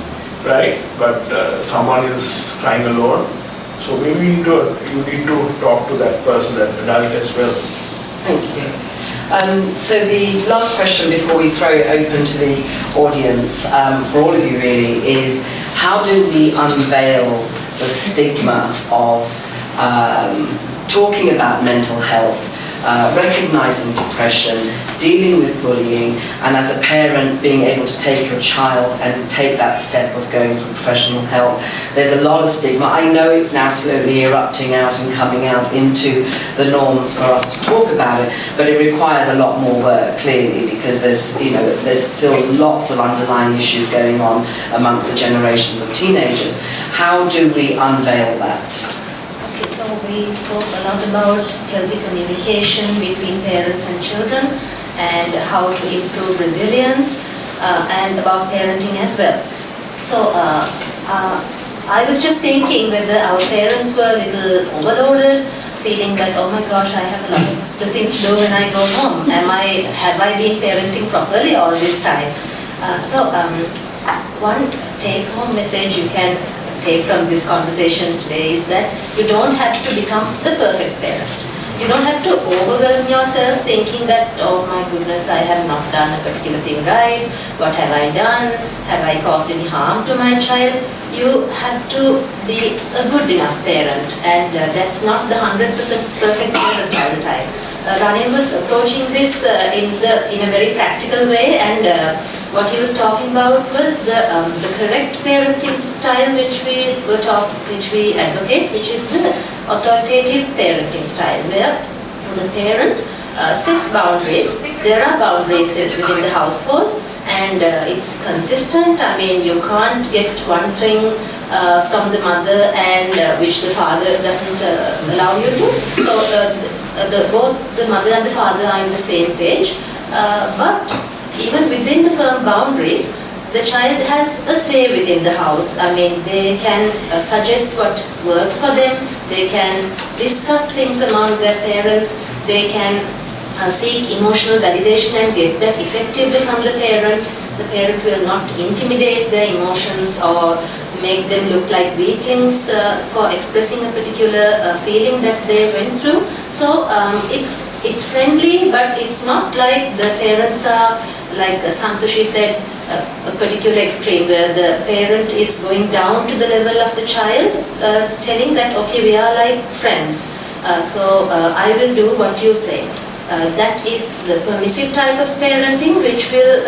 right? But someone is crying alone. So maybe you need to talk to that person, that adult as well. Thank you. So the last question before we throw it open to the audience, for all of you really, is how do we unveil the stigma of talking about mental health, recognizing depression, dealing with bullying, and as a parent being able to take your child and take that step of going for professional help. There's a lot of stigma. I know it's now slowly erupting out and coming out into the norms for us to talk about it, but it requires a lot more work, clearly, because there's still lots of underlying issues going on amongst the generations of teenagers. How do we unveil that? Okay, so we spoke a lot about healthy communication between parents and children, and how to improve resilience, and about parenting as well. So I was just thinking whether our parents were a little overloaded, feeling that, oh my gosh, I have a lot of things to do when I go home. Have I been parenting properly all this time? One take-home message you can take from this conversation today is that you don't have to become the perfect parent. You don't have to overwhelm yourself thinking that, oh my goodness, I have not done a particular thing right. What have I done? Have I caused any harm to my child? You have to be a good enough parent, and that's not the 100% perfect parent all the time. Ranil was approaching this in a very practical way, and what he was talking about was the correct parenting style which we advocate, which is the authoritative parenting style, where the parent sets boundaries. There are boundaries set within the household, and it's consistent. I mean, you can't get one thing from the mother and which the father doesn't allow you to. So both the mother and the father are on the same page, but even within the firm boundaries, the child has a say within the house. I mean, they can suggest what works for them, they can discuss things among their parents, they can seek emotional validation and get that effectively from the parent. The parent will not intimidate their emotions or make them look like weaklings for expressing a particular feeling that they went through. So it's friendly, but it's not like the parents are, like Santoshi said, a particular extreme where the parent is going down to the level of the child, telling that, okay, we are like friends, so I will do what you say. That is the permissive type of parenting, which will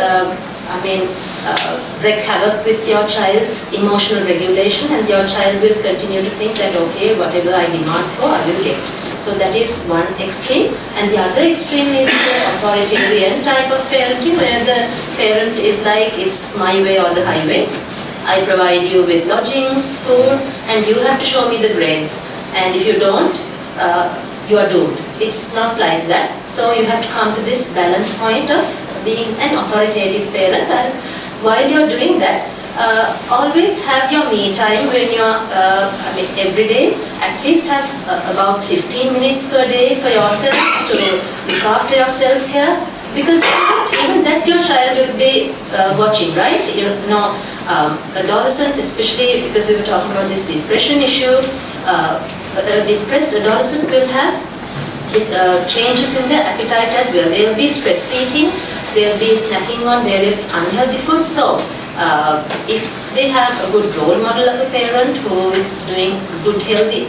wreak havoc with your child's emotional regulation, and your child will continue to think that, okay, whatever I demand for, I will get. So that is one extreme, and the other extreme is the authoritarian type of parenting, where the parent is like, it's my way or the highway. I provide you with lodgings, food, and you have to show me the grades. And if you don't, you are doomed. It's not like that. So you have to come to this balance point of being an authoritative parent, and while you're doing that, always have your me time when you're, every day, at least have about 15 minutes per day for yourself to look after your self-care, because even that your child will be watching, right? Adolescents, especially because we were talking about this depression issue, a depressed adolescent will have changes in their appetite as well. They'll be stress eating, they'll be snacking on various unhealthy foods. So if they have a good role model of a parent who is doing good healthy,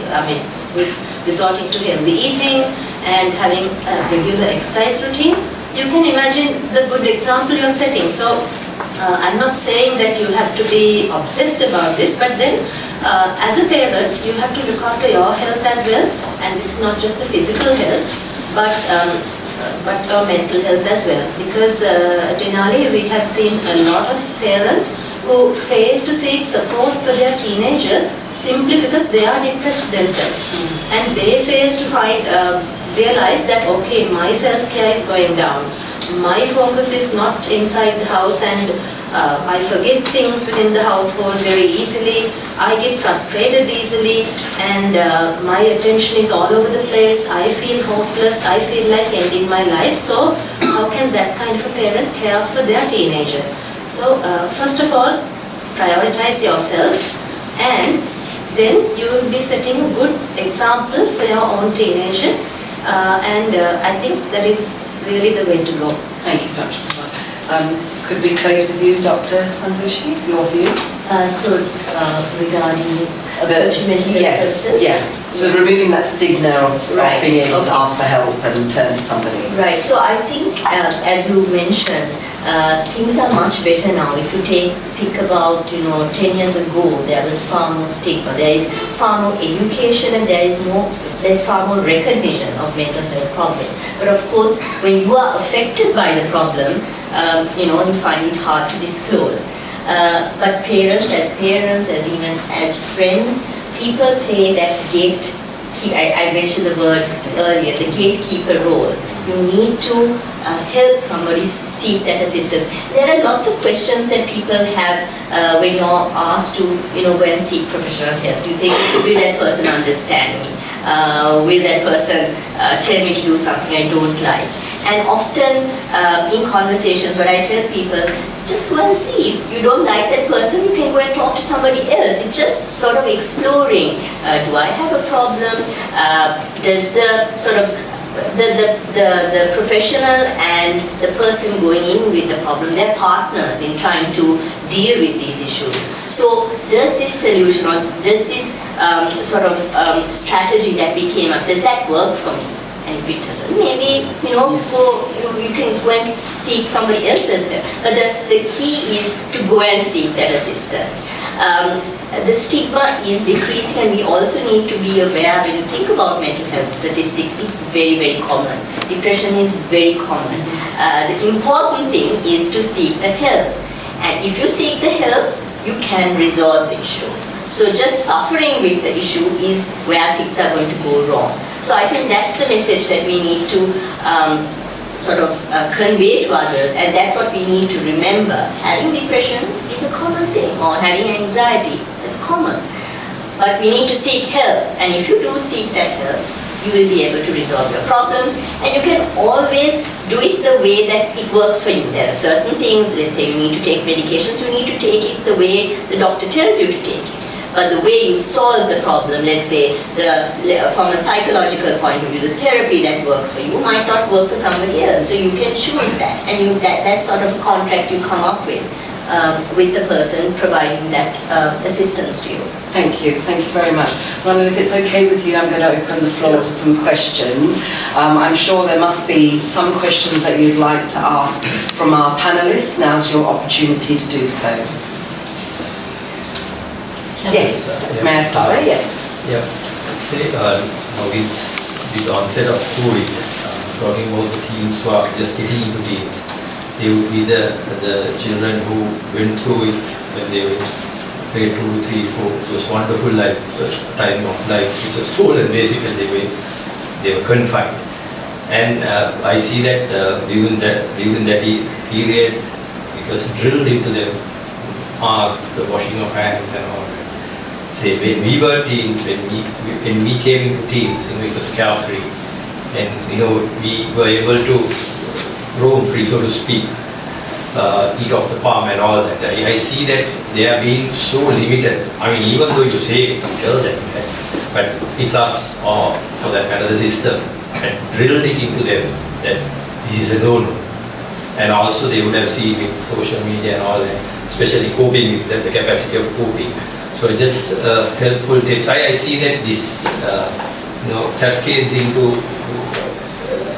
who is resorting to healthy eating and having a regular exercise routine, you can imagine the good example you're setting. So I'm not saying that you have to be obsessed about this, but then as a parent, you have to look after your health as well. And this is not just the physical health, but your mental health as well. Because Denali, we have seen a lot of parents who fail to seek support for their teenagers simply because they are depressed themselves. And they fail to realize that, okay, my self-care is going down. My focus is not inside the house, and I forget things within the household very easily. I get frustrated easily, and my attention is all over the place. I feel hopeless. I feel like ending my life. So how can that kind of a parent care for their teenager? So first of all, prioritize yourself, and then you will be setting a good example for your own teenager. I think that is really the way to go. Thank you, Dr. Kumar. Could we close with you, Dr. Santoshi, your views? Regarding mental health services? Yeah. So removing that stigma of being able to ask for help and turn to somebody. Right. So I think, as you mentioned, things are much better now. If you think about, 10 years ago, there was far more stigma. There is far more education, and there's far more recognition of mental health problems. But of course, when you are affected by the problem, you find it hard to disclose. But parents, as even as friends, people play that I mentioned the word earlier, the gatekeeper role. You need to help somebody seek that assistance. There are lots of questions that people have when you're asked to, go and seek professional help. You think, will that person understand me? Will that person tell me to do something I don't like? And often in conversations, what I tell people, just go and see. If you don't like that person, you can go and talk to somebody else. It's just sort of exploring. Do I have a problem? Does the sort of the professional and the person going in with the problem, they're partners in trying to deal with these issues. So does this solution, or does this sort of strategy that we came up, does that work for me? And if it doesn't, maybe, you can go and seek somebody else's help. But the key is to go and seek that assistance. The stigma is decreasing, and we also need to be aware when you think about mental health statistics, it's very, very common. Depression is very common. The important thing is to seek the help. And if you seek the help, you can resolve the issue. So just suffering with the issue is where things are going to go wrong. So I think that's the message that we need to convey to others, and that's what we need to remember. Having depression is a common thing, or having anxiety, it's common. But we need to seek help, and if you do seek that help, you will be able to resolve your problems, and you can always do it the way that it works for you. There are certain things, let's say you need to take medications, you need to take it the way the doctor tells you to take it. But the way you solve the problem, let's say, from a psychological point of view, the therapy that works for you might not work for somebody else. So you can choose that, and that's sort of a contract you come up with with the person providing that assistance to you. Thank you very much. Ronald, if it's okay with you, I'm going to open the floor to some questions. I'm sure there must be some questions that you'd like to ask from our panellists. Now's your opportunity to do so. Yes, may I start there? Yes. Yeah, say with the onset of COVID, talking about the teens who are just getting into teens, they would be the children who went through it when they were grade 2, 3, 4, those wonderful time of life which was stolen basically, they were confined. And I see that during that period, it was drilled into them, masks, the washing of hands and all. Say when we were teens, when we came into teens, it was carefree, and we were able to roam free, so to speak, eat off the palm and all that. I see that they are being so limited. I mean, even though you say tell them, but it's us, or for that matter, the system that drilled it into them that this is a no-no. And also they would have seen with social media and all that, especially coping with the capacity of coping. So just helpful tips. I see that this cascades into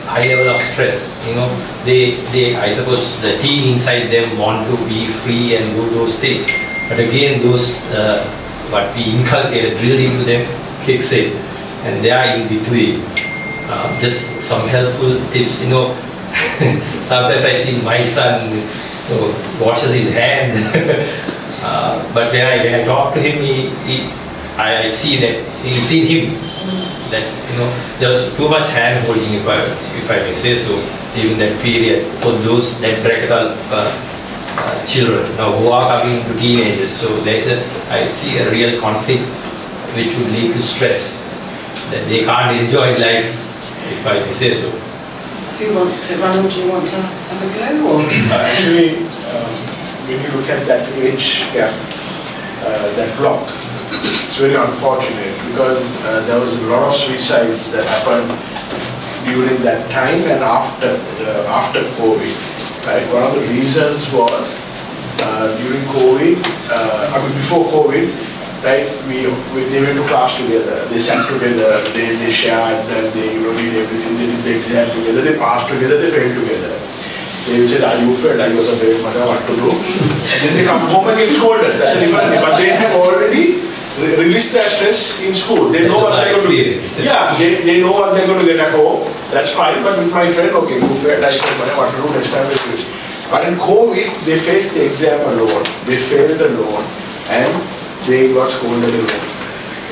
high level of stress. They I suppose the teen inside them want to be free and do those things. But again, those what we inculcated, drilled into them, kicks in, and they are in between. Just some helpful tips. Sometimes I see my son washes his hand. But when I talk to him, I see that it's in him that there's too much hand holding, if I may say so, during that period for that bracket of children who are coming to teenagers. So I see a real conflict which would lead to stress, that they can't enjoy life, if I may say so. Who wants to? Ronald, do you want to have a go? Or? Actually, when you look at that age gap, that block, it's very unfortunate because there was a lot of suicides that happened during that time and after COVID. Right? One of the reasons was during COVID, before COVID, right? They went to class together, they sat together, they shared, and they did everything. They did the exam together, they passed together, they failed together. They said, are you failed? I was afraid, mother, what to do? And then they come home and get scolded. That's a different thing. But they have already released their stress in school. They know what they're going to do. Yeah, they know what they're going to get at home. That's fine. But with my friend, okay, you failed. I said, mother, what to do? Next time we'll do it. But in COVID, they faced the exam alone. They failed alone. And they got scolded alone.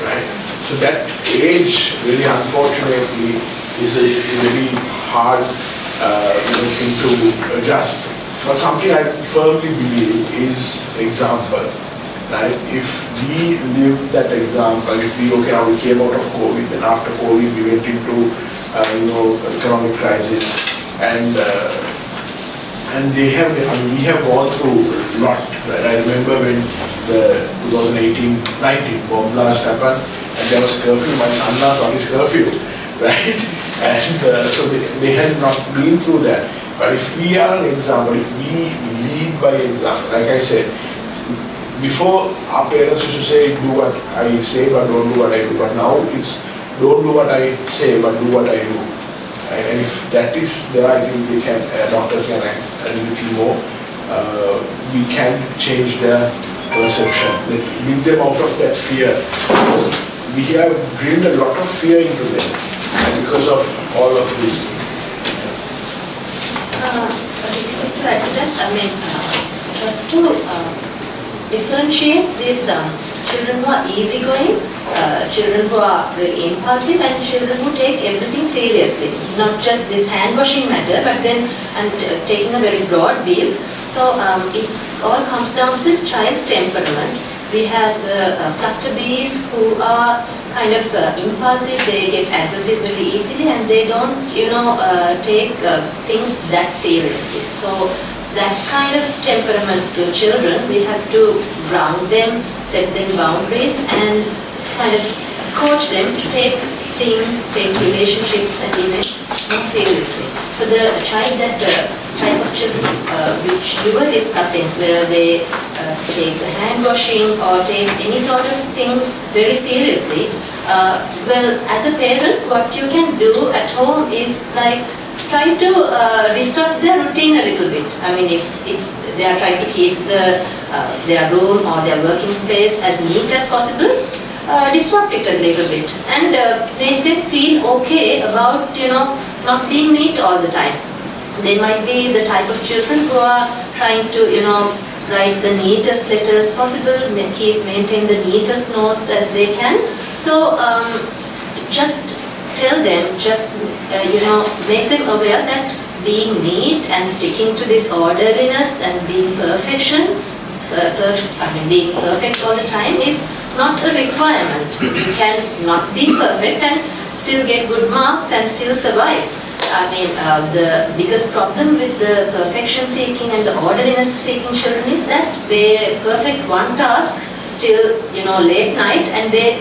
Right? So that age, really unfortunately, is a very hard thing to adjust. But something I firmly believe is example. Right? If we live that example, if we now we came out of COVID, then after COVID we went into economic crisis, and we have gone through a lot. Right? I remember when the 2018-19 bomb blast happened, and there was curfew. My son now got his curfew, right? And so they had not been through that. But if we are an example, if we lead by example, like I said, before our parents used to say, do what I say but don't do what I do. But now it's don't do what I say but do what I do. And if that is there, I think they can, doctors can act a little more. We can change their perception, lead them out of that fear. Because we have drilled a lot of fear into them, and because of all of this. To add to that, just to differentiate these children who are easygoing, children who are really impulsive, and children who take everything seriously. Not just this hand washing matter, but then taking a very broad view. So it all comes down to the child's temperament. We have the cluster Bs who are kind of impulsive, they get aggressive very easily, and they don't, take things that seriously. So that kind of temperamental children, we have to ground them, set them boundaries, and kind of coach them to take things, take relationships and events more seriously. For the child that type of children which you were discussing, where they take the hand washing or take any sort of thing very seriously, well, as a parent, what you can do at home is like try to disrupt their routine a little bit. I mean, if they are trying to keep their room or their working space as neat as possible, disrupt it a little bit and make them feel okay about, not being neat all the time. They might be the type of children who are trying to, write the neatest letters possible, maintain the neatest notes as they can. So just tell them, make them aware that being neat and sticking to this orderliness and being being perfect all the time is not a requirement. You can not be perfect and still get good marks and still survive. I mean, the biggest problem with the perfection seeking and the orderliness seeking children is that they perfect one task till late night and they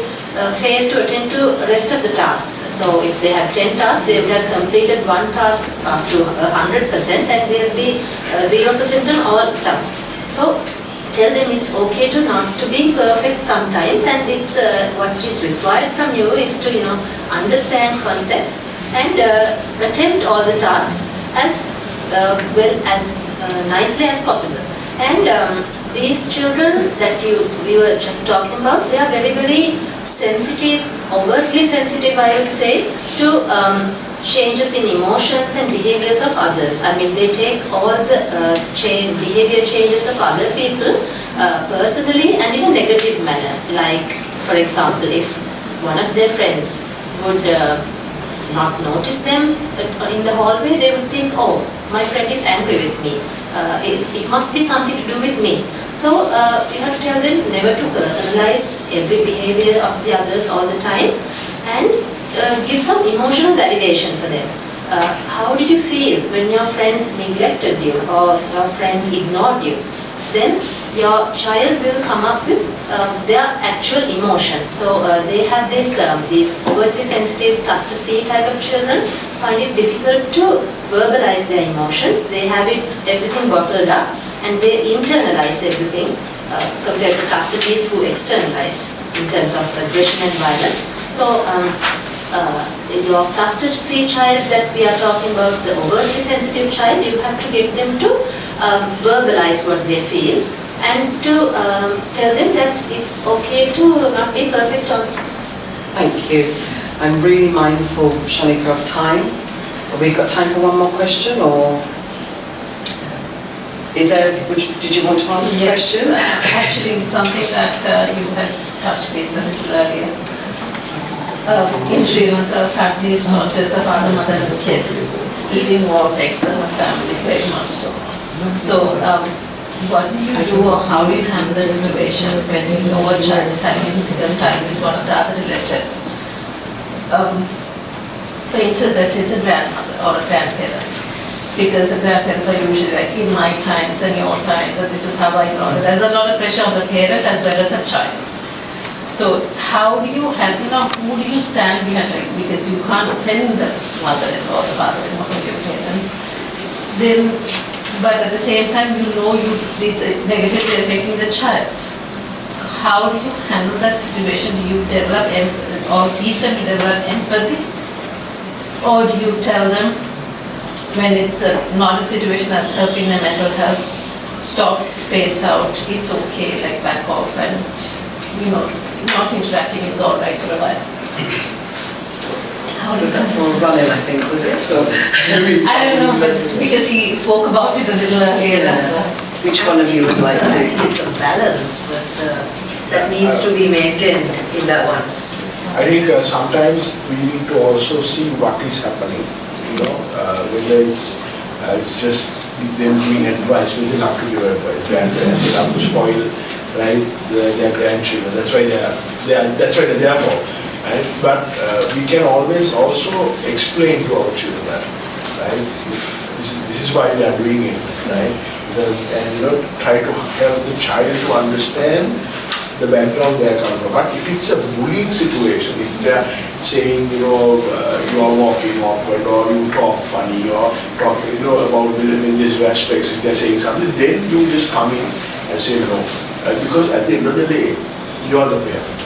fail to attend to the rest of the tasks. So if they have 10 tasks, they will have completed one task up to 100% and they will be 0% on all tasks. So tell them it's okay to not to be perfect sometimes, and it's what is required from you is to understand concepts and attempt all the tasks as well as nicely as possible. And these children that we were just talking about, they are very, very sensitive, overtly sensitive, I would say, to changes in emotions and behaviors of others. I mean, they take all the behavior changes of other people personally and in a negative manner. Like, for example, if one of their friends would not notice them in the hallway, they would think, oh, my friend is angry with me. It must be something to do with me. So you have to tell them never to personalize every behavior of the others all the time, and give some emotional validation for them. How did you feel when your friend neglected you or your friend ignored you? Then your child will come up with their actual emotion. So they have this these overtly sensitive cluster C type of children find it difficult to verbalize their emotions. They have everything bottled up and they internalize everything compared to cluster Bs who externalize in terms of aggression and violence. So your cluster C child that we are talking about, the overtly sensitive child, you have to get them to verbalize what they feel and to tell them that it's okay to not be perfect all the time. Thank you. I'm really mindful, Shanika, of time. Have we got time for one more question, or is there? Did you want to ask a question? Actually, it's something that you had touched base a little earlier. In Sri Lanka, family is not just the father, mother, and the kids. Eating was external family, very much so. So, what do you do, or how do you handle the situation when you know a child is having a difficult time with one of the other relatives? For instance, let's say it's a grandmother or a grandparent, because the grandparents are usually like, in my times and your times, and this is how I know it. There's a lot of pressure on the parent as well as the child. So how do you handle, who do you stand behind, because you can't offend the mother-in-law, the father-in-law of your parents. Then, but at the same time, it's negatively affecting the child. So how do you handle that situation? Do you develop empathy, or teach them to develop empathy? Or do you tell them, when it's not a situation that's helping their mental health, stop, space out, it's okay, like back off, and not interacting is all right for a while? How Was that for running, I think, was it? Or I don't know, but because he spoke about it a little earlier, that's why. which one of you would like to? It's a balance, but that needs to be maintained in that one. I think sometimes we need to also see what is happening, whether it's just them giving advice, but they love to give advice. Grandparents, they love to spoil, right, their grandchildren. That's why they're there for, right? But we can always also explain to our children that, right? If this is why they are doing it, right? And try to help the child to understand the background they are coming from. But if it's a bullying situation, if they are saying, you are walking awkward, or you talk funny, or talk, about women in these aspects, if they are saying something, then you just come in and say no. Because at the end of the day, you are the parent,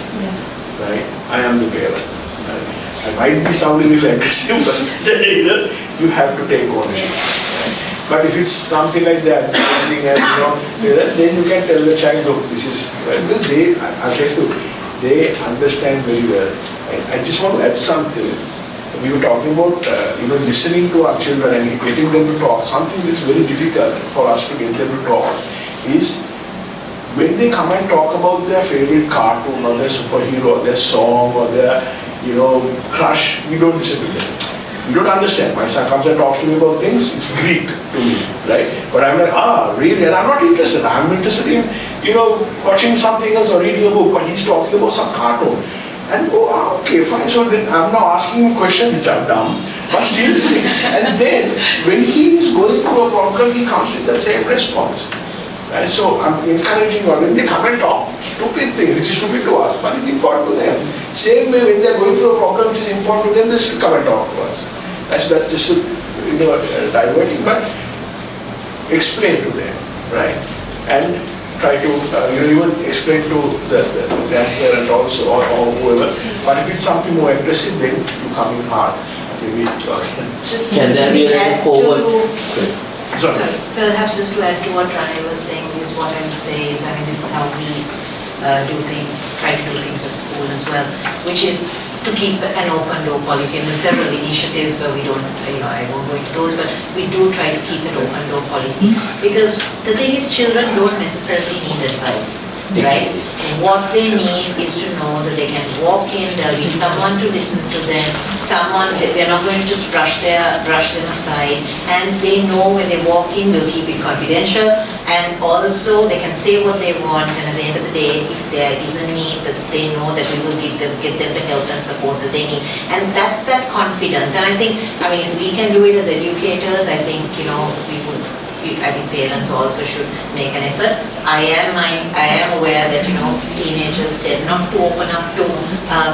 right? I am the parent. Right? I might be sounding a little aggressive, but you have to take ownership. Right? But if it's something like that, then you can tell the child, look, this is, because I'll tell you, they understand very well. Right? I just want to add something. We were talking about, listening to our children and getting them to talk. Something that's very difficult for us to get them to talk is when they come and talk about their favorite cartoon or their superhero or their song or their, crush, we don't listen to them. We don't understand. My son comes and talks to me about things, it's Greek to me, right? But I'm like, really? And I'm not interested. I'm interested in, watching something else or reading a book, but he's talking about some cartoon. And okay, fine. So then I'm now asking him questions which are dumb, but still, and then when he is going through a problem, he comes with that same response. Right? So I'm encouraging them, when they come and talk, stupid thing, which is stupid to us, but it's important to them. Same way when they're going through a problem which is important to them, they still come and talk to us. That's just diverting, but explain to them, right? And try to even explain to the grandparent also or whoever. But if it's something more aggressive, then you come in hard. Maybe just can there be a forward? Sorry, perhaps just to add to what Ranil was saying is what I would say is, this is how we do things, try to do things at school as well, which is to keep an open door policy. And there's several initiatives where we don't, I won't go into those, but we do try to keep an open door policy, because the thing is, children don't necessarily need advice, right? What they need is to know that they can walk in, there'll be someone to listen to them, we're not going to just brush them aside, and they know when they walk in, we'll keep it confidential, and also they can say what they want, and at the end of the day, if there is a need, that they know that we will get them the help and support that they need. And that's that confidence. And I think, if we can do it as educators, I think, I think parents also should make an effort. I am aware that teenagers tend not to open up to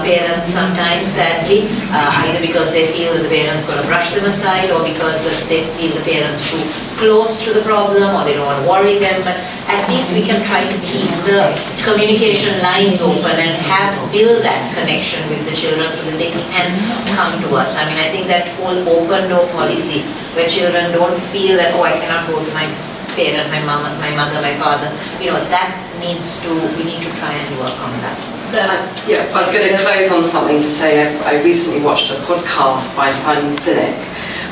parents sometimes, sadly, either because they feel that the parents going to brush them aside, or because they feel the parents too close to the problem, or they don't want to worry them. But at least we can try to keep the communication lines open and build that connection with the children so that they can come to us. I think that whole open door policy, where children don't feel that, I cannot go to my parent, my mother, my father, we need to try and work on that. I was going to close on something to say. I recently watched a podcast by Simon Sinek,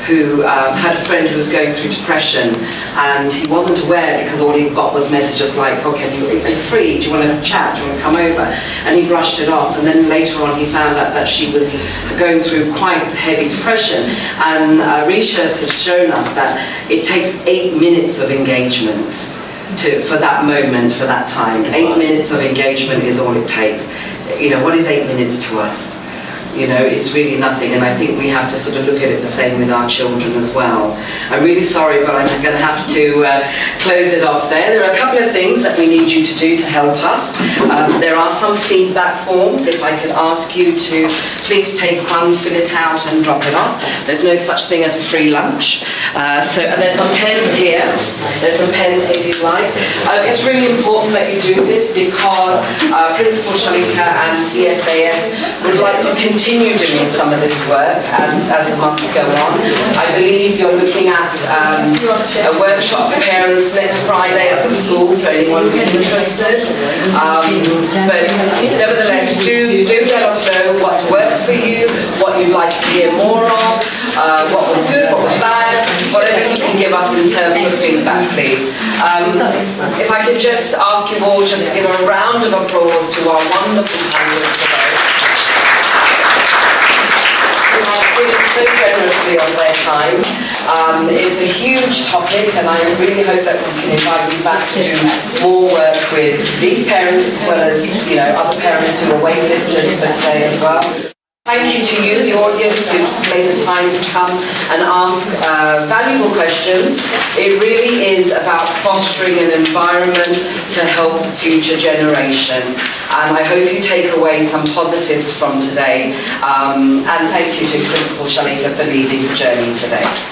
who had a friend who was going through depression, and he wasn't aware, because all he got was messages like, are you free? Do you want to chat? Do you want to come over? And he brushed it off, and then later on he found out that she was going through quite heavy depression, and research has shown us that it takes 8 minutes of engagement for that moment, for that time. 8 minutes of engagement is all it takes. What is 8 minutes to us? It's really nothing, and I think we have to sort of look at it the same with our children as well. I'm really sorry, but I'm going to have to close it off there. There are a couple of things that we need you to do to help us. There are some feedback forms. If I could ask you to please take one, fill it out and drop it off. There's no such thing as a free lunch. So there's some pens here. There's some pens here if you'd like. It's really important that you do this, because Principal Shalika and CSAS would like to continue doing some of this work as the months go on. I believe you're looking at a workshop for parents next Friday at the school for anyone who's interested. But nevertheless, do let us know what's worked for you, what you'd like to hear more of, what was good, what was bad, whatever you can give us in terms of feedback, please. If I could just ask you all just to give a round of applause to our wonderful panelists today. Given so generously of their time. It's a huge topic, and I really hope that we can invite you back to do more work with these parents, as well as other parents who are waitlisted for today as well. Thank you to you, the audience, who've made the time to come and ask valuable questions. It really is about fostering an environment to help future generations. And I hope you take away some positives from today. And thank you to Principal Shalika for leading the journey today.